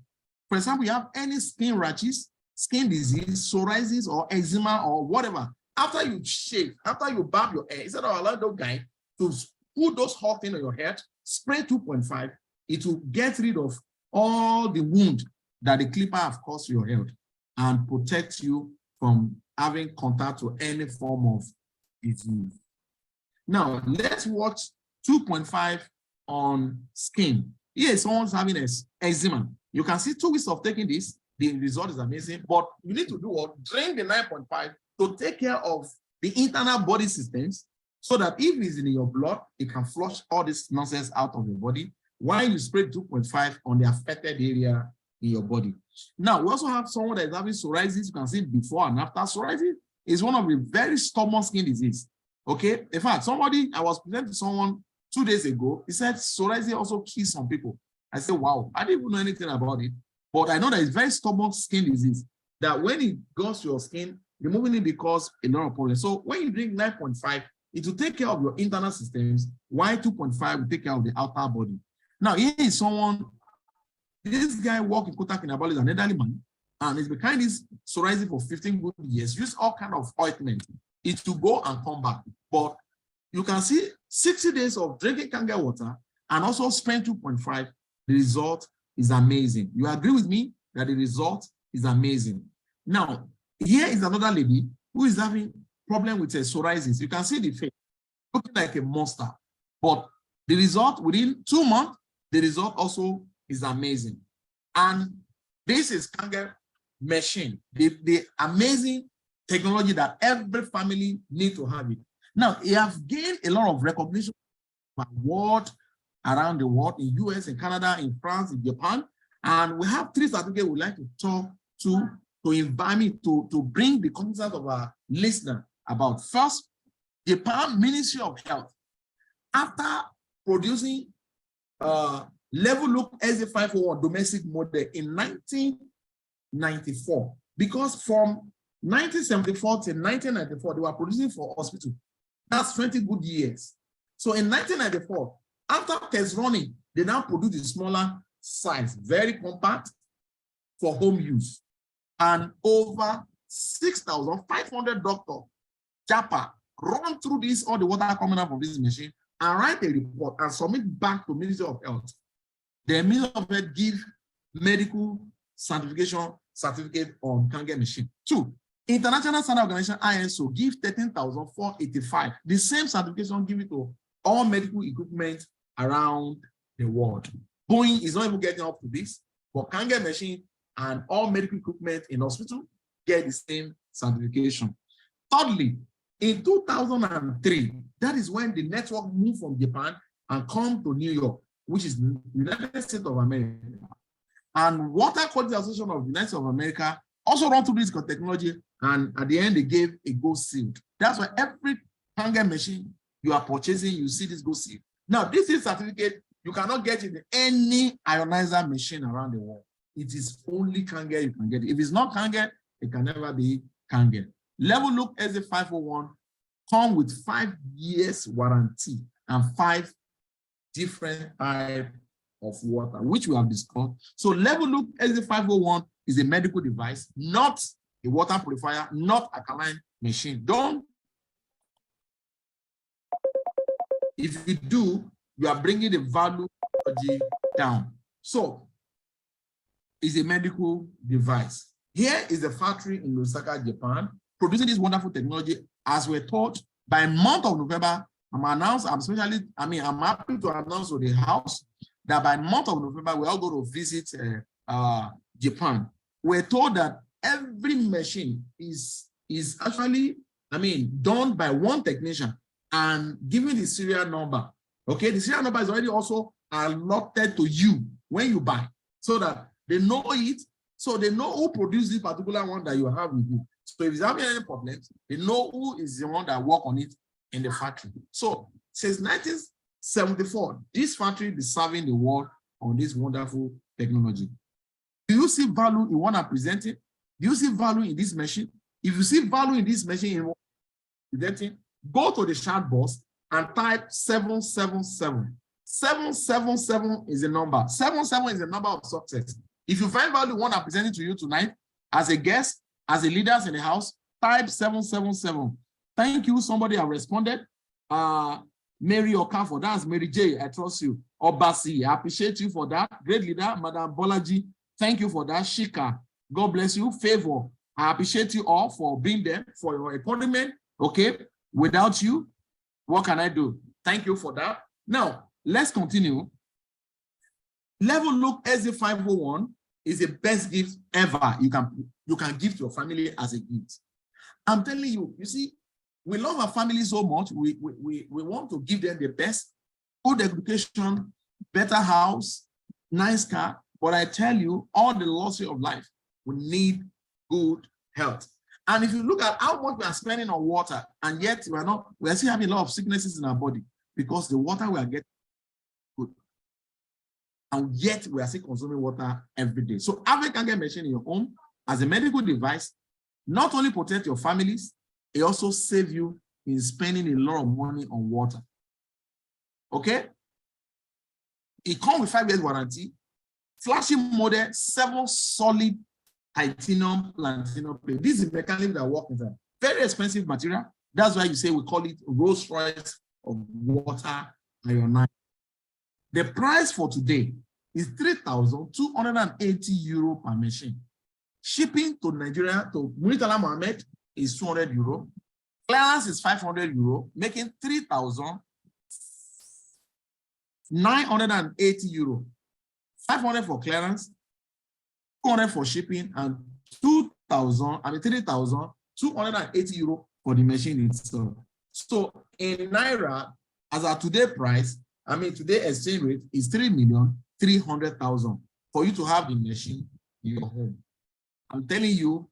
For example, you have any skin rashes, skin disease, psoriasis, or eczema, or whatever. After you shave, after you barb your hair, instead of allowing the guy to put those hot things on your head, spray 2.5, it will get rid of all the wound that the clipper have caused your health and protect you from having contact to any form of disease. Now, let's watch 2.5 on skin. Here, someone's having eczema. You can see 2 weeks of taking this, the result is amazing, but you need to do what? Drink the 9.5 to take care of the internal body systems, so that if it's in your blood, it can flush all this nonsense out of your body, while you spray 2.5 on the affected area in your body. Now, we also have someone that is having psoriasis. You can see before and after. Psoriasis is one of the very stubborn skin disease. Okay, in fact, I was presenting to someone 2 days ago. He said psoriasis also kills some people. I said, wow, I didn't even know anything about it, but I know that it's very stubborn skin disease, that when it goes to your skin, removing it will cause a lot of problems. So when you drink 9.5, it will take care of your internal systems, while 2.5 will take care of the outer body. Now, here is someone, this guy worked in Kota Kinabalu, is an elderly man, and he's been carrying this psoriasis for 15 good years, use all kind of ointment. It will go and come back. But you can see 60 days of drinking Kangen water and also spend 2.5, the result is amazing. You agree with me that the result is amazing. Now, here is another lady who is having problem with psoriasis. You can see the face, looking like a monster. But the result within 2 months, the result also is amazing. And this is Kangen machine, the amazing technology that every family needs to have it. Now, it has gained a lot of recognition around the world, in US, in Canada, in France, in Japan. And we have 3 certificates we'd like to talk to invite me to bring the concept of our listener about. First, Japan Ministry of Health, after producing Level Look SA501 domestic model in 1994, because from 1974 to 1994, they were producing for hospital. That's 20 good years. So in 1994, after test running, they now produce a smaller size, very compact for home use. And over 6,500 doctors, JAPA, run through this, all the water coming out of this machine, and write a report and submit back to Ministry of Health. The Ministry of Health give medical certificate on Kangen machine. 2, International Standard Organization ISO give 13,485. The same certification given to all medical equipment around the world. Boeing is not even getting up to this, but Kangen machine and all medical equipment in hospital get the same certification. Thirdly, in 2003, that is when the network moved from Japan and come to New York, which is the United States of America. And Water Quality Association of the United States of America also run through this technology, and at the end, they gave a gold seal. That's why every Kangen machine you are purchasing, you see this gold seal. Now, this is certificate, you cannot get it in any ionizer machine around the world. It is only Kangen you can get it. If it's not Kangen, it can never be Kangen. Level Look SA501 come with 5 years warranty and 5 different types of water, which we have discussed. So Level Look SA501 is a medical device, not a water purifier, not a alkaline machine. If you do, you are bringing the value down. So it's a medical device. Here is the factory in Osaka, Japan, producing this wonderful technology. As we're taught, by month of November, I'm happy to announce to the house that by month of November, we're all going to visit Japan. We're told that every machine is actually, done by one technician and given the serial number. Okay, the serial number is already also allotted to you when you buy, so that they know it, so they know who produced this particular one that you have with you. So if you're having any problems, they know who is the one that work on it in the factory. So since 1974, this factory is serving the world on this wonderful technology. Do you see value in what I'm presenting? Do you see value in this machine? If you see value in this machine, go to the chat box and type 777. 777 is the number. 77 is the number of success. If you find value in what I'm presenting to you tonight, as a guest, as a leader in the house, type 777. Thank you. Somebody have responded. Mary Okafor, that's Mary J. I trust you. Obasi, I appreciate you for that. Great leader, Madam Bolaji. Thank you for that. Shika, God bless you. Favor, I appreciate you all for being there, for your appointment. Okay, without you, what can I do? Thank you for that. Now, let's continue. Level Look SA501 is the best gift ever you can give to your family as a gift. I'm telling you, you see, we love our family so much. We want to give them the best, good education, better house, nice car. But I tell you, all the luxury of life, we need good health. And if you look at how much we are spending on water, and yet we are still having a lot of sicknesses in our body because the water we are getting good. And yet we are still consuming water every day. So having Kangen machine in your home as a medical device not only protect your families, it also save you in spending a lot of money on water. Okay? It comes with 5 years warranty, flashing model, 7 solid titanium platinum plate. This is the mechanism that works inside. Very expensive material. That's why you say we call it Rolls Royce of water ionized. The price for today is 3,280 euro per machine. Shipping to Nigeria, to Muritala Mohammed, is 200 euro. Clearance is 500 euro, making 3,980 euro. 500 for clearance, 200 for shipping, and 3,280 euro for the machine itself. So in Naira, as our today price, today exchange rate is 3,300,000 for you to have the machine in your home. I'm telling you,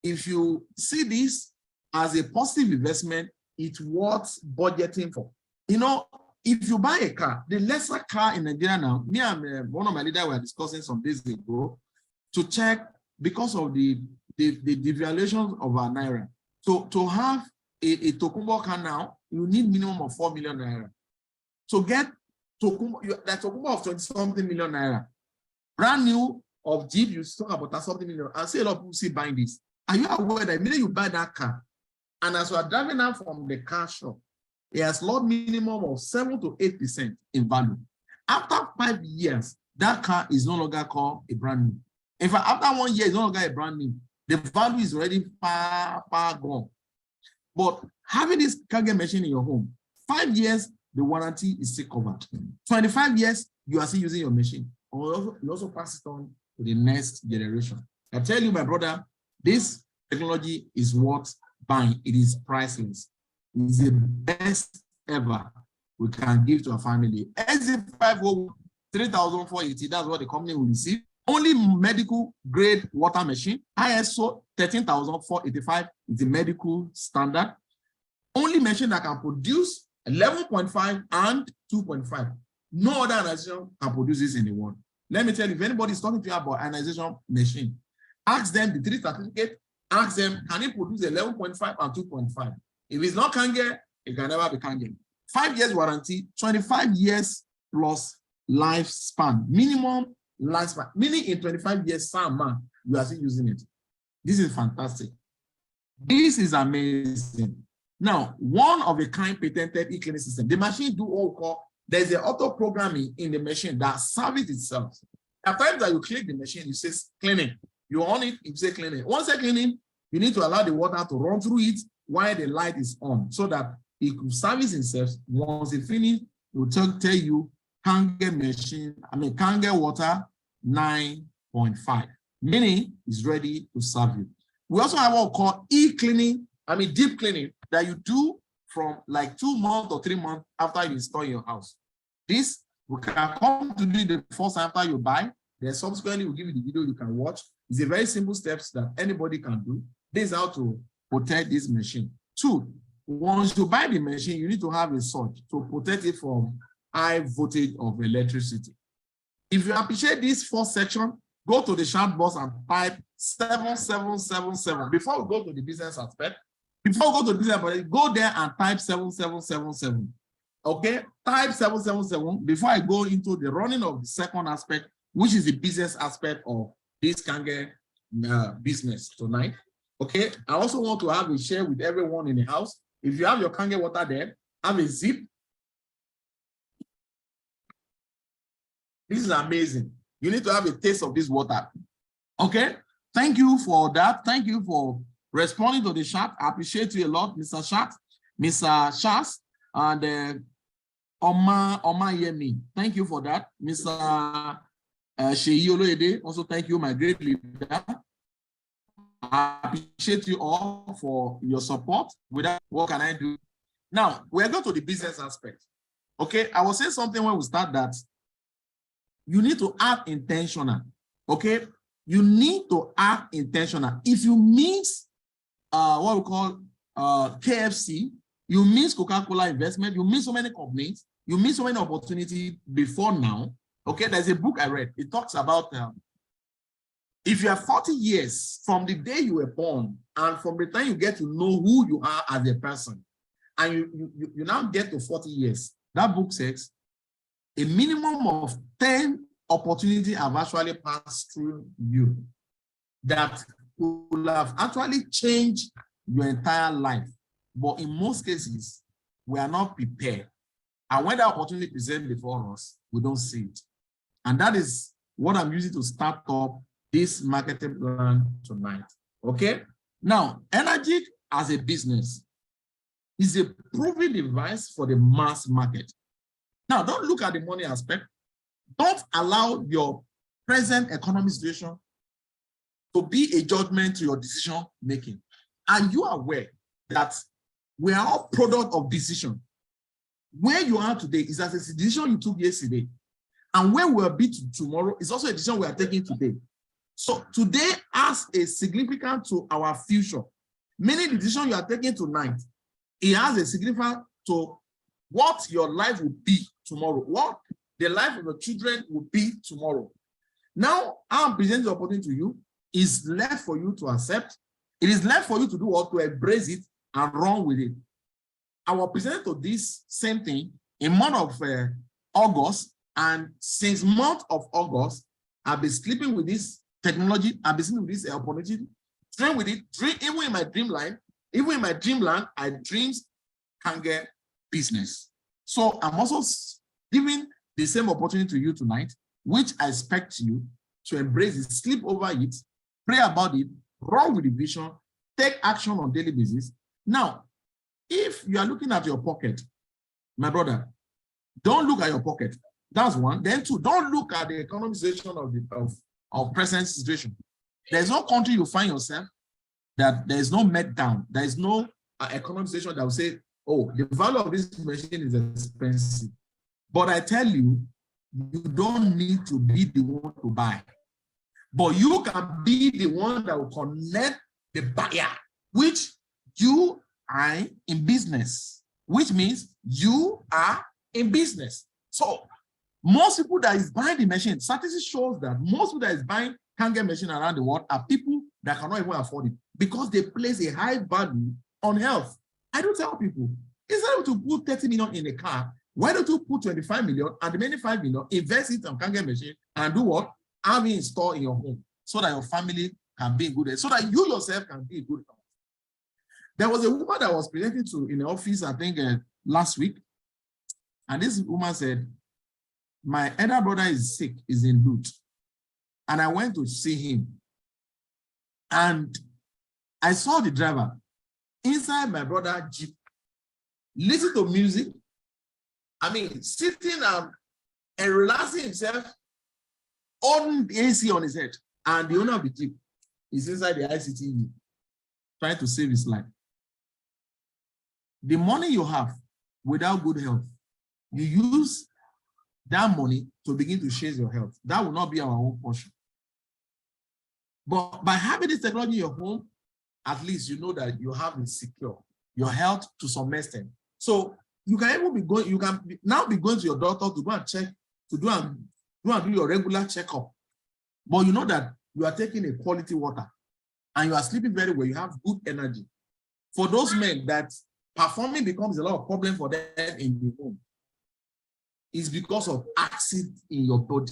if you see this as a positive investment, it's worth budgeting for. You know, if you buy a car, the lesser car in Nigeria now, me and one of my leaders were discussing some days ago to check because of the devaluation of our Naira. So to have a Tokumbo car now, you need minimum of 4 million Naira. So get Tokumbo, that Tokumbo of 20-something million Naira. Brand new of Jeep, you talk about something million. I see a lot of people see buying this. Are you aware that immediately you buy that car, and as you are driving out from the car shop, it has lost minimum of 7 to 8% in value. After 5 years, that car is no longer called a brand new. In fact, after 1 year, it's no longer a brand new. The value is already far, far gone. But having this Kangen machine in your home, 5 years, the warranty is still covered. 25 years, you are still using your machine. You also pass it on to the next generation. I tell you, my brother, this technology is worth buying. It is priceless. It is the best ever we can give to our family. SZ5 3,480, that's what the company will receive. Only medical grade water machine. ISO 13,485 is the medical standard. Only machine that can produce 11.5 and 2.5. No other ionization can produce this in the world. Let me tell you, if anybody is talking to you about ionization machine, ask them the 3 certificate, ask them, can it produce 11.5 and 2.5? If it's not Kangen, it can never be Kangen. 5 years warranty, 25 years plus lifespan, minimum lifespan, meaning in 25 years, you are still using it. This is fantastic. This is amazing. Now, one of a kind patented e-cleaning system. The machine do all call, there's an auto programming in the machine that serves itself. At times that you click the machine, you say cleaning. You on it, you say cleaning. Once you're cleaning, you need to allow the water to run through it while the light is on, so that it could service itself. Once it finishes, it will tell you Kangen machine, Kangen water 9.5, meaning it's ready to serve you. We also have what we call e-cleaning, deep cleaning, that you do from like 2 months or 3 months after you install your house. This we can come to do the first after you buy. Then subsequently we'll give you the video you can watch. It's a very simple steps that anybody can do. This is how to protect this machine. 2, once you buy the machine, you need to have a switch to protect it from high voltage of electricity. If you appreciate this first section, go to the chat box and type 7777. Before we go to the business aspect, go there and type 7777. Okay, type 777 before I go into the running of the second aspect, which is the business aspect of this Kangen business tonight. Okay, I also want to have a share with everyone in the house. If you have your Kangen water there, have a zip. This is amazing. You need to have a taste of this water. Okay, thank you for that. Thank you for responding to the chat. I appreciate you a lot, Mr. Shat, Mr. Shas, and Oma Yemi. Thank you for that. Mr. Sheyi Oloyede, also thank you, my great leader. I appreciate you all for your support. Without what can I do? Now, we're going to the business aspect. Okay, I was saying something when we start that you need to act intentional. Okay, you need to act intentional. If you miss what we call KFC, you miss Coca-Cola investment, you miss so many companies, you miss so many opportunities before now. Okay, there's a book I read. It talks about if you are 40 years from the day you were born and from the time you get to know who you are as a person, and you now get to 40 years, that book says a minimum of 10 opportunities have actually passed through you that will have actually changed your entire life. But in most cases, we are not prepared. And when the opportunity presents before us, we don't see it. And that is what I'm using to start up this marketing plan tonight. Okay? Now, Enagic as a business is a proven device for the mass market. Now, don't look at the money aspect. Don't allow your present economic situation to be a judgment to your decision making. Are you aware that we are all product of decision? Where you are today is as a decision you took yesterday. And where we'll be tomorrow is also a decision we are taking today. So today has a significance to our future. Many decisions you are taking tonight, it has a significance to what your life will be tomorrow, what the life of your children will be tomorrow. Now, I'm presenting the opportunity to you. Is left for you to accept. It is left for you to do what? To embrace it and run with it. I will present to this same thing in month of August, and since month of August, I've been sleeping with this technology. I've been sleeping with this opportunity. Dream with it. Even in my dreamland, I dreams can get business. So I'm also giving the same opportunity to you tonight, which I expect you to embrace it, sleep over it, pray about it, run with the vision, take action on a daily basis. Now, if you are looking at your pocket, my brother, don't look at your pocket. That's one. Then two, don't look at the economic situation of present situation. There's no country you find yourself that there is no meltdown. There is no economic situation that will say, oh, the value of this machine is expensive. But I tell you, you don't need to be the one to buy. But you can be the one that will connect the buyer, which you are in business, which means you are in business. So most people that is buying the machine, statistics shows that most people that is buying Kangen machine around the world are people that cannot even afford it because they place a high value on health. I do tell people, instead of to put 30 million in a car, why don't you put 25 million and the remaining 5 million, invest it on Kangen machine and do what? Have it installed in your home so that your family can be in good health, so that you yourself can be in good health. There was a woman that was presenting to in the office, I think last week, and this woman said, my elder brother is sick, is in Lut, and I went to see him, and I saw the driver inside my brother's Jeep, listen to music, I mean, sitting and relaxing himself on the AC on his head, and the owner of the Jeep is inside the ICTV trying to save his life. The money you have without good health, you use that money to begin to chase your health. That will not be our own portion. But by having this technology in your home, at least you know that you have it secure, your health to some extent. So you can even be going, you can now be going to your doctor to go and check, to do your regular checkup. But you know that you are taking a quality water and you are sleeping very well, you have good energy. For those men that performing becomes a lot of problem for them in the home, is because of acid in your body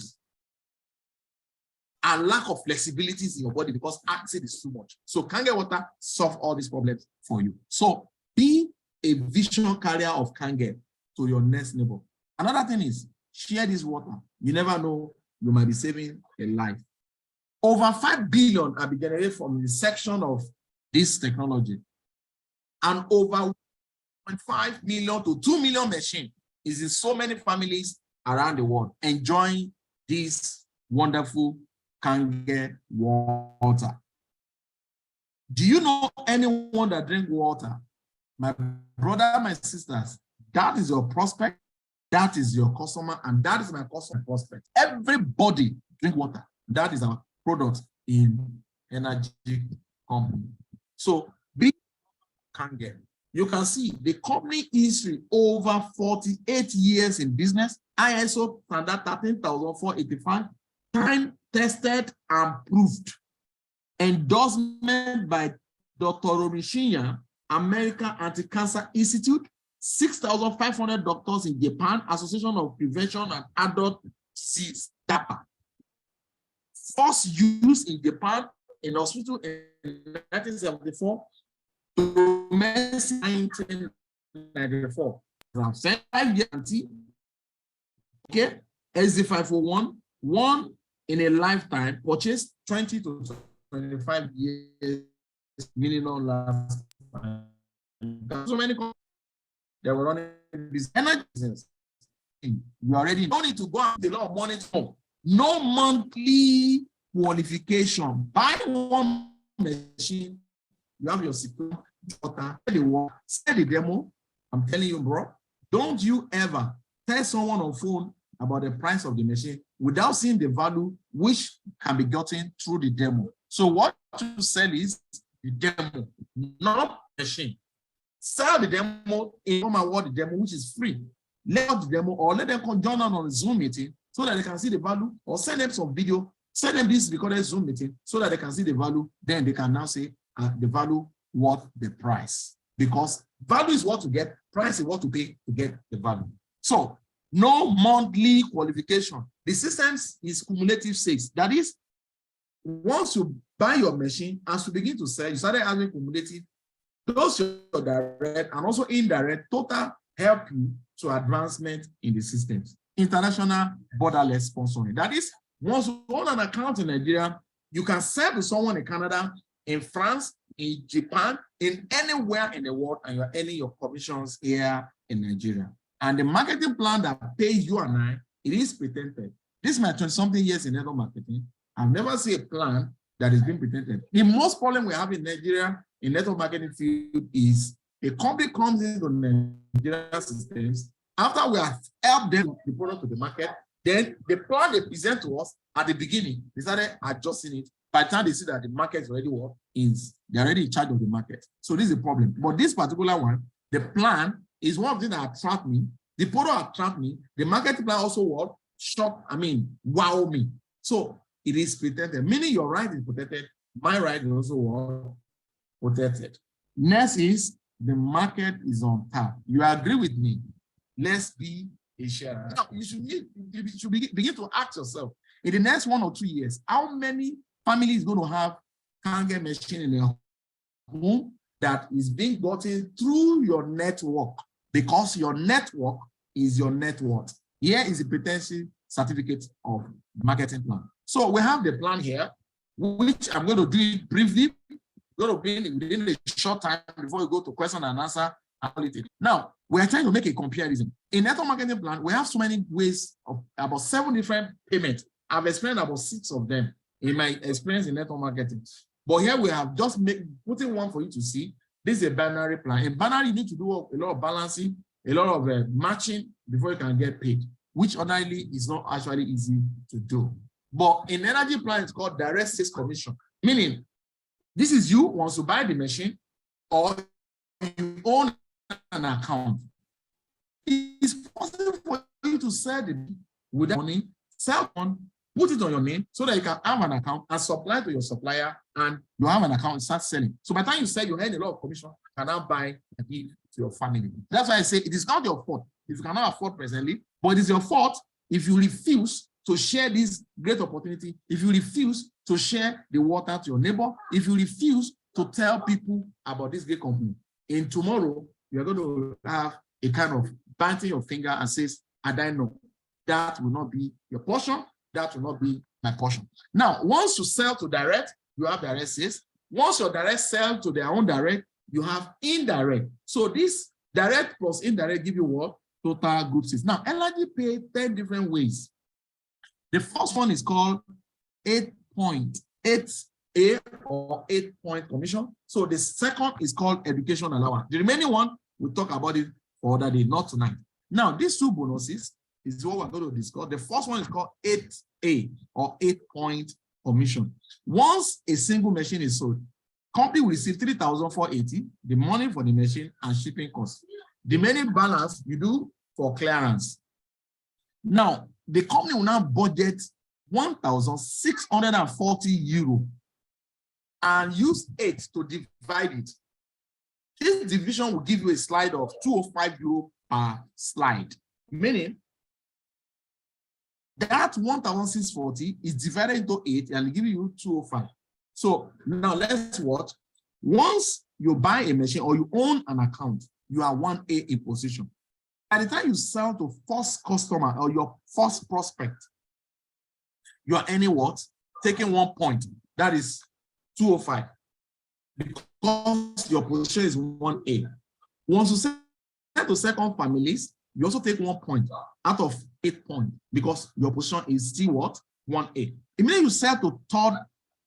and lack of flexibilities in your body because acid is too much. So Kangen water solve all these problems for you. So be a vision carrier of Kangen to your next neighbor. Another thing is share this water. You never know, you might be saving a life. Over 5 billion are being generated from the section of this technology, and over 1.5 million to 2 million machines is in so many families around the world enjoying this wonderful Kangen water. Do you know anyone that drinks water? My brother, my sisters, that is your prospect, that is your customer, and that is my customer prospect. Everybody drink water. That is our product in Enagic company. So be can't get. You can see the company history over 48 years in business, ISO standard 13485, time tested and proved. Endorsement by Dr. Romishinya, American Anti-Cancer Institute, 6,500 doctors in Japan, Association of Prevention and Adult Disease, DAPA. First use in Japan in hospital in 1974 to 1994. From 5 years, okay, SD501, one in a lifetime, purchased 20 to 25 years minimum last time. So many companies that were running this energy business. You already don't need to go out with a lot of money. No monthly qualification. Buy one machine, you have your secure water, sell the demo. I'm telling you, bro, don't you ever tell someone on phone about the price of the machine without seeing the value which can be gotten through the demo. So what you sell is the demo, not the machine. Sell the demo in the demo, which is free. Let out the demo or let them come join on a Zoom meeting so that they can see the value, or send them some video, send them this recorded Zoom meeting so that they can see the value. Then they can now say the value worth the price, because value is what to get, price is what to pay to get the value. So no monthly qualification. The system is cumulative sales. That is, once you buy your machine, as you begin to sell, you started having cumulative. Those your direct and also indirect total help you to advancement in the systems. International borderless sponsoring. That is, once you own an account in Nigeria, you can sell to someone in Canada, in France, in Japan, in anywhere in the world, and you're earning your commissions here in Nigeria. And the marketing plan that pays you and I, it is patented. This is my 20-something years in network marketing. I've never seen a plan that is being patented. The most problem we have in Nigeria in network marketing field is a company comes into Nigeria systems. After we have helped them the product to the market, then the plan they present to us at the beginning, they started adjusting it. By the time they see that the market is already what is, they're already in charge of the market. So this is a problem. But this particular one, the plan is one of the things that attract me. The product attract me. The market plan also what wow me. So it is protected, meaning your right is protected. My right is also what? Protected. Next is the market is on tap. You agree with me? Let's be a sharer. Now, you should begin to ask yourself, in the next 1 or 2 years, how many families going to have Kangen machine in their home that is being gotten through your network? Because your network is your net worth. Here is the potential certificate of marketing plan. So we have the plan here, which I'm going to do it briefly. Going to be within a short time before we go to question and answer. Now, we are trying to make a comparison. In network marketing plan, we have so many ways of about 7 different payments. I've explained about 6 of them in my experience in network marketing. But here we have just putting one for you to see. This is a binary plan. In binary, you need to do a lot of balancing, a lot of matching before you can get paid, which ordinarily is not actually easy to do. But in energy plan, it's called direct sales commission, meaning this is you once you buy the machine or you own an account. It's possible for you to sell the without money, sell one, put it on your name so that you can have an account and supply to your supplier, and you have an account and start selling. So by the time you sell, you earn a lot of commission, you can now buy and give to your family. That's why I say it is not your fault if you cannot afford presently, but it is your fault if you refuse to share this great opportunity, if you refuse to share the water to your neighbor, if you refuse to tell people about this great company. In tomorrow, you're going to have a kind of biting your finger and says, and I know that will not be your portion. That will not be my portion. Now, once you sell to direct, you have direct sales. Once your direct sell to their own direct, you have indirect. So this direct plus indirect give you what? Total group sales. Now, Enagic pay 10 different ways. The first one is called 8-point, 8A or 8-point commission. So the second is called education allowance. The remaining one, we'll talk about it for other day, not tonight. Now, these 2 bonuses is what we're going to discuss. The first one is called 8A or 8-point commission. Once a single machine is sold, company will receive 3,480, the money for the machine and shipping costs. The remaining balance you do for clearance. Now, the company will now budget 1,640 euro and use 8 to divide it. This division will give you a slide of 205 euro per slide, meaning that 1,640 is divided into 8 and give you 205. So now let's watch. Once you buy a machine or you own an account, you are 1A in position. By the time you sell to first customer or your first prospect, you are earning what? Taking 1 point. That is 205. Because your position is 1A. Once you sell to second families, you also take 1 point out of 8 points because your position is still what? 1A. Immediately you sell to third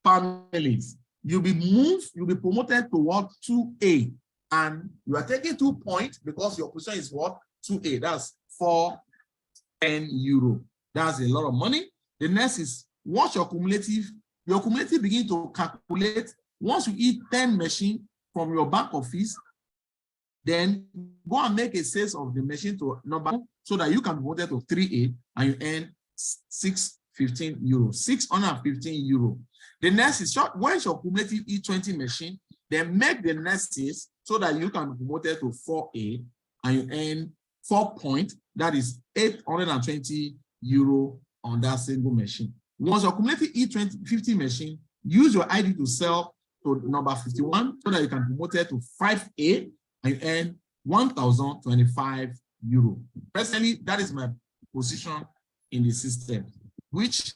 families, you'll be moved, you'll be promoted to what? 2A. And you are taking 2 points because your position is what? 2A. That's 410 euro. That's a lot of money. The next is what's your cumulative? Your cumulative begin to calculate. Once you eat 10 machines from your back office, then go and make a sales of the machine to number so that you can be promoted to 3A and you earn 615 euro, 615 euro. The next is short. Once your cumulative eat 20 machine, then make the next sales so that you can be promoted to 4A and you earn 4 points. That is 820 euro on that single machine. Once your cumulative eat 50 machine, use your ID to sell to number 51 so that you can be promoted to 5A and you earn 1,025 euro. Personally, that is my position in the system, which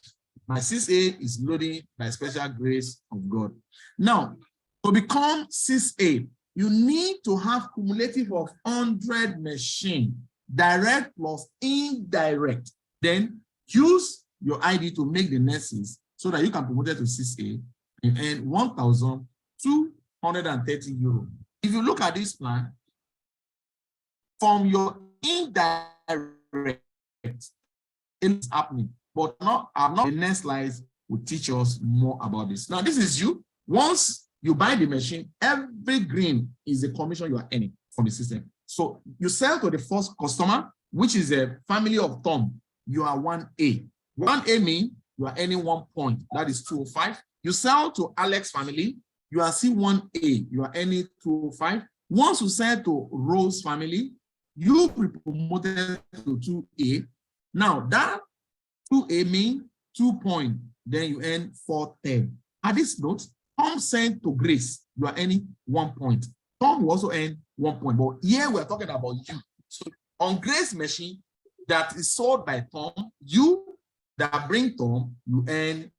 my 6A is loading by special grace of God. Now, to become 6A, you need to have cumulative of 100 machine, direct plus indirect. Then use your ID to make the nexus so that you can promote it to 6A and earn 1,230 euro. If you look at this plan, from your indirect, it's happening. But the next slides will teach us more about this. Now, this is you. Once you buy the machine, every green is a commission you are earning from the system. So you sell to the first customer, which is a family of Tom. You are 1A. 1A means you are earning 1 point. That is 205. You sell to Alex family, you are still 1A. You are earning 205. Once you sell to Rose family, you be promoted to 2A. Now that 2A means 2 points. Then you earn 410. At this note, Tom sent to Grace, you are earning 1 point. Tom will also earn 1 point. But here we are talking about you. So on Grace machine that is sold by Tom, you that bring Tom, you earn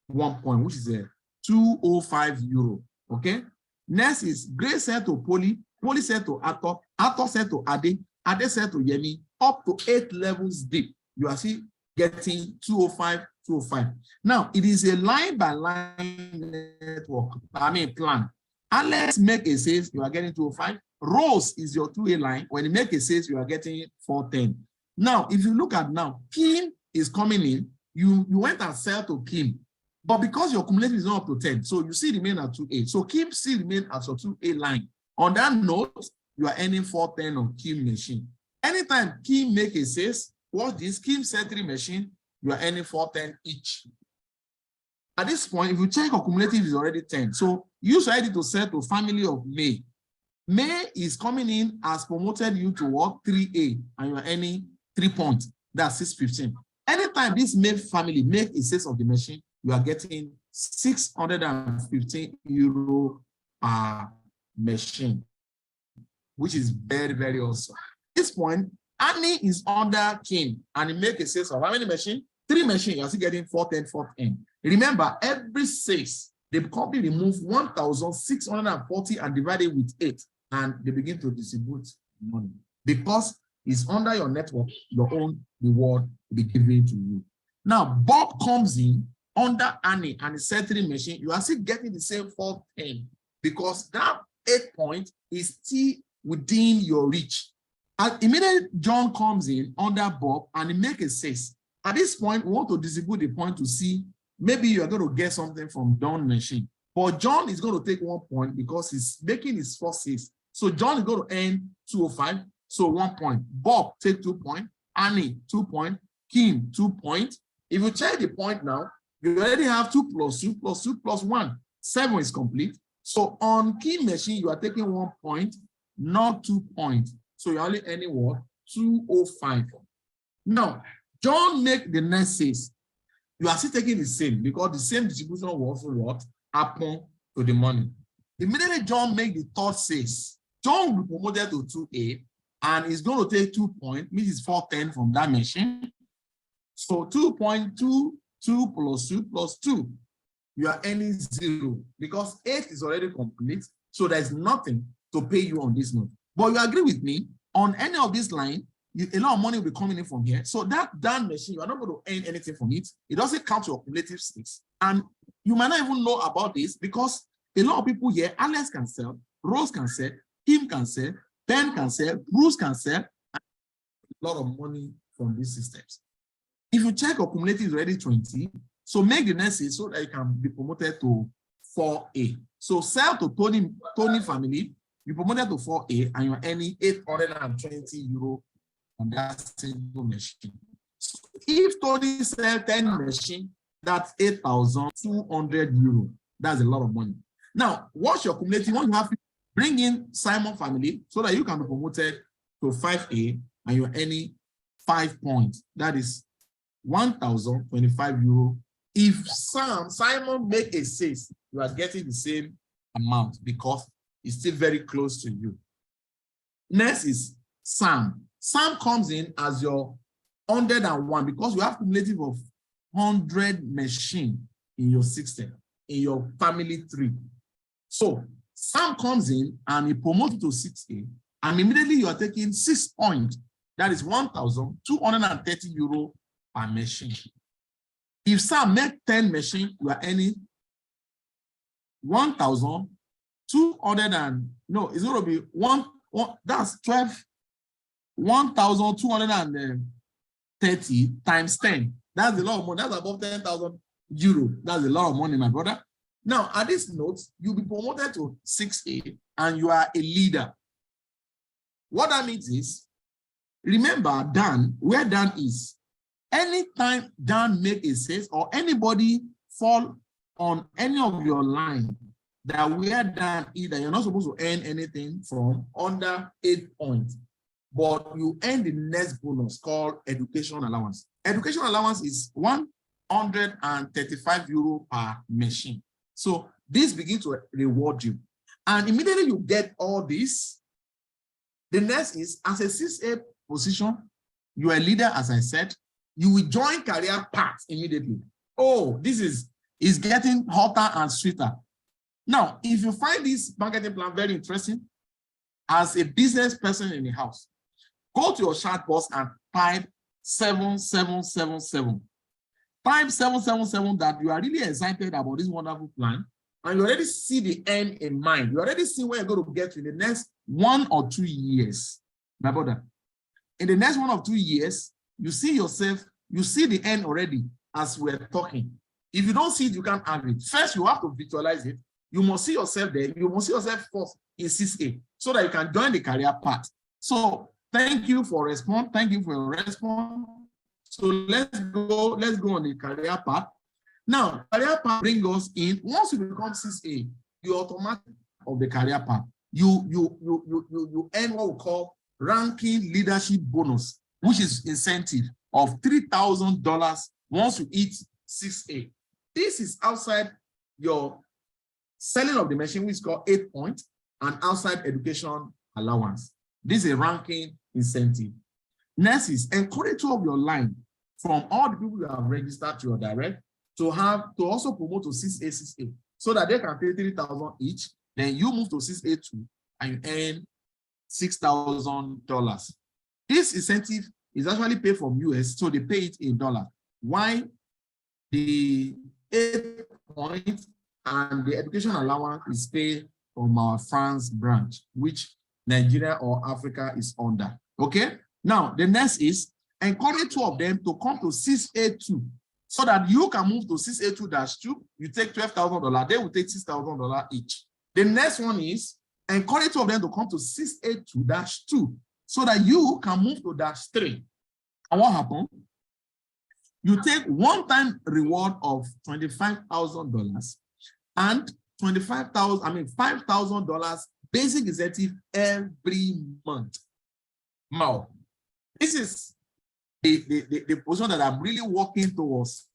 1 point, which is a 205 euro. Okay. Next is Grace sent to Polly, Polly sent to Arthur, Arthur sent to Ade, Ade sent to Yemi, up to 8 levels deep. You are still getting 205, 205. Now, it is a line by line network, plan. Alex make a sales, you are getting 205. Rose is your 2A line. When you make a sales, you are getting 410. Now, if you look at now, Kim is coming in. You went and sell to Kim. But because your cumulative is not up to 10, so you still remain at 2A. So Kim still remain at your 2A line. On that note, you are earning 410 on Kim machine. Anytime Kim make a sales, watch this, Kim sell 3 machine, you are earning 410 each. At this point, if you check your cumulative is already 10. So use ID to sell to family of May. May is coming in as promoted you to what? 3A, and you are earning 3 points. That's 615. Anytime this May family make a sales of the machine, you are getting 615 euro per machine, which is very, very awesome. At this point, Annie is under Kim, and he make a sales of how many machines? 3 machines. You are still getting 410, 410. Remember, every 6, the company remove 1,640 and divide it with 8, and they begin to distribute money. Because it's under your network, your own reward will be given to you. Now, Bob comes in under Annie and it's 3 machine. You are still getting the same 410 because that 8 point is still within your reach. And immediately John comes in under Bob and he makes a 6. At this point, we want to distribute the point to see maybe you are going to get something from Don machine. But John is going to take 1 point because he's making his first 6. So John is going to earn 205. So 1 point. Bob take 2 points. Annie 2 points. Kim 2 points. If you check the point now, you already have 2 plus 2 plus 2 plus 1. 7 is complete. So on Kim machine, you are taking 1 point, not 2 points. So you're only earning what? 205. Now, John make the next 6. You are still taking the same because the same distribution will also what? Happen to the money. Immediately, John make the third 6. John will be promoted to 2A and is going to take 2 points, which is 410 from that machine. So 2.22 plus 2 plus 2. You are earning 0 because 8 is already complete. So there's nothing to pay you on this note. But you agree with me, on any of this line, a lot of money will be coming in from here. So that machine, you are not going to earn anything from it. It doesn't count your cumulative 6. And you might not even know about this because a lot of people here, Alex can sell, Rose can sell, Kim can sell, Ben can sell, Bruce can sell, a lot of money from these systems. If you check your cumulative is already 20, so make the next 6 so that you can be promoted to 4A. So sell to Tony family, you promoted to 4A and you're earning 820 euro on that single machine. So if Tony sell 10 machines, that's 8,200 euro. That's a lot of money. Now, what's your cumulative? What you have to bring in Simon family so that you can be promoted to 5A and you're earning 5 points. That is 1,025 euro. If Simon make a 6, you are getting the same amount because it's still very close to you. Next is Sam. Sam comes in as your 101 because you have cumulative of 100 machine in your system, in your family tree. So Sam comes in and he promotes to 6A, and immediately you are taking 6 points. That is 1,230 euro per machine. If Sam make 10 machines, you are earning 1,200 and no, it's going to be that's 1,230 times 10. That's a lot of money. That's above 10,000 euro. That's a lot of money, my brother. Now, at this note, you'll be promoted to 6A and you are a leader. What that means is, remember Dan, where Dan is. Anytime Dan make a sales or anybody fall on any of your line that where Dan is, that you're not supposed to earn anything from under 8 points, but you earn the next bonus called education allowance. Education allowance is 135 euro per machine. So this begins to reward you. And immediately you get all this. The next is as a 6A position, you are a leader, as I said, you will join career path immediately. Oh, this is getting hotter and sweeter. Now, if you find this marketing plan very interesting, as a business person in the house, go to your chat box and type 7777. Type 777 that you are really excited about this wonderful plan, and you already see the end in mind. You already see where you're going to get to in the next 1 or 2 years. My brother, in the next 1 or 2 years, you see yourself, you see the end already as we're talking. If you don't see it, you can't have it. First, you have to visualize it. You must see yourself there. You must see yourself first in 6A so that you can join the career path. So thank you for response. Thank you for your response. So let's go on the career path. Now, career path brings us in. Once you become 6A, you automatically of the career path. You earn what we call ranking leadership bonus, which is incentive of $3,000 once you hit 6A. This is outside your selling of the machine, which is called 8 points, and outside education allowance. This is a ranking incentive. Next is encourage 2 of your line from all the people you have registered to your direct to also promote to 6A, so that they can pay 3,000 each. Then you move to 6A2 and you earn $6,000. This incentive is actually paid from US, so they pay it in dollars. Why the 8 points and the education allowance is paid from our France branch, which Nigeria or Africa is under. Okay. Now the next is encourage 2 of them to come to 6A2 so that you can move to 682-2. You take $12,000. They will take $6,000 each. The next one is encourage two of them to come to 682-2 so that you can move to -3. And what happened? You take one-time reward of $25,000 and $5,000 basic incentive every month. Now, this is the position that I'm really working towards.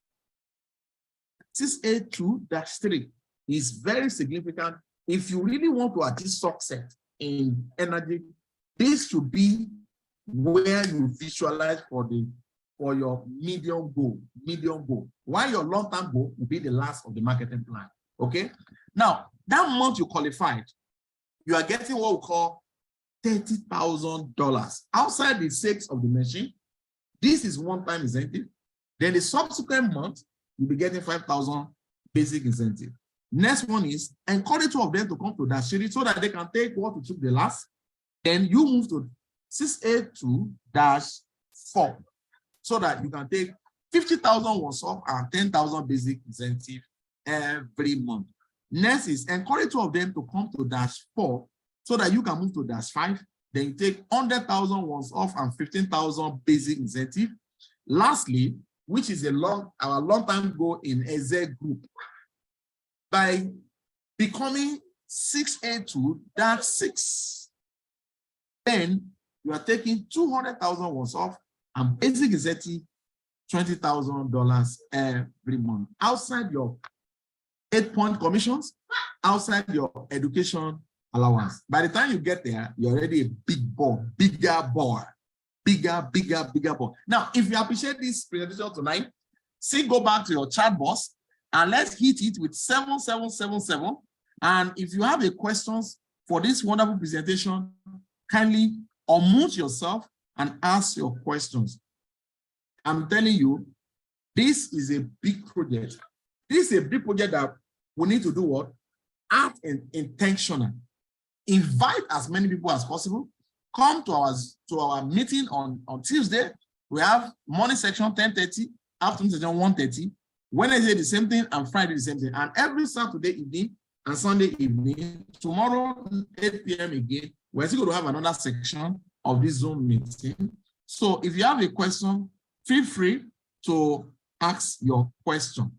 682-3 is very significant. If you really want to achieve success in Enagic, this should be where you visualize for your medium goal. While your long-term goal will be the last of the marketing plan. Okay. Now, that month you qualified, you are getting what we call $30,000 outside the sales of the machine. This is one-time incentive. Then the subsequent month, you'll be getting $5,000 basic incentive. Next one is encourage two of them to come to that series so that they can take what you took the last. Then you move to 682-4 so that you can take 50,000 once off and 10,000 basic incentive every month. Next is encourage two of them to come to -4 so that you can move to -5. Then you take 100,000 once off and 15,000 basic incentive. Lastly, which is our long-time goal in EZ group, by becoming 682-6, then you are taking 200,000 once off and basic incentive $20,000 every month outside your 8-point commissions, outside your education allowance. By the time you get there, you're already a big boy, bigger boy. Now, if you appreciate this presentation tonight, go back to your chat box and let's hit it with 7777. And if you have a questions for this wonderful presentation, kindly unmute yourself and ask your questions. I'm telling you, this is a big project. This is a big project that we need to do what? Act intentional. Invite as many people as possible. Come to our meeting on Tuesday. We have morning section 10:30, afternoon section 1:30, Wednesday the same thing, and Friday the same thing. And every Saturday evening and Sunday evening, tomorrow 8 p.m. again, we're still going to have another section of this Zoom meeting. So if you have a question, feel free to ask your question.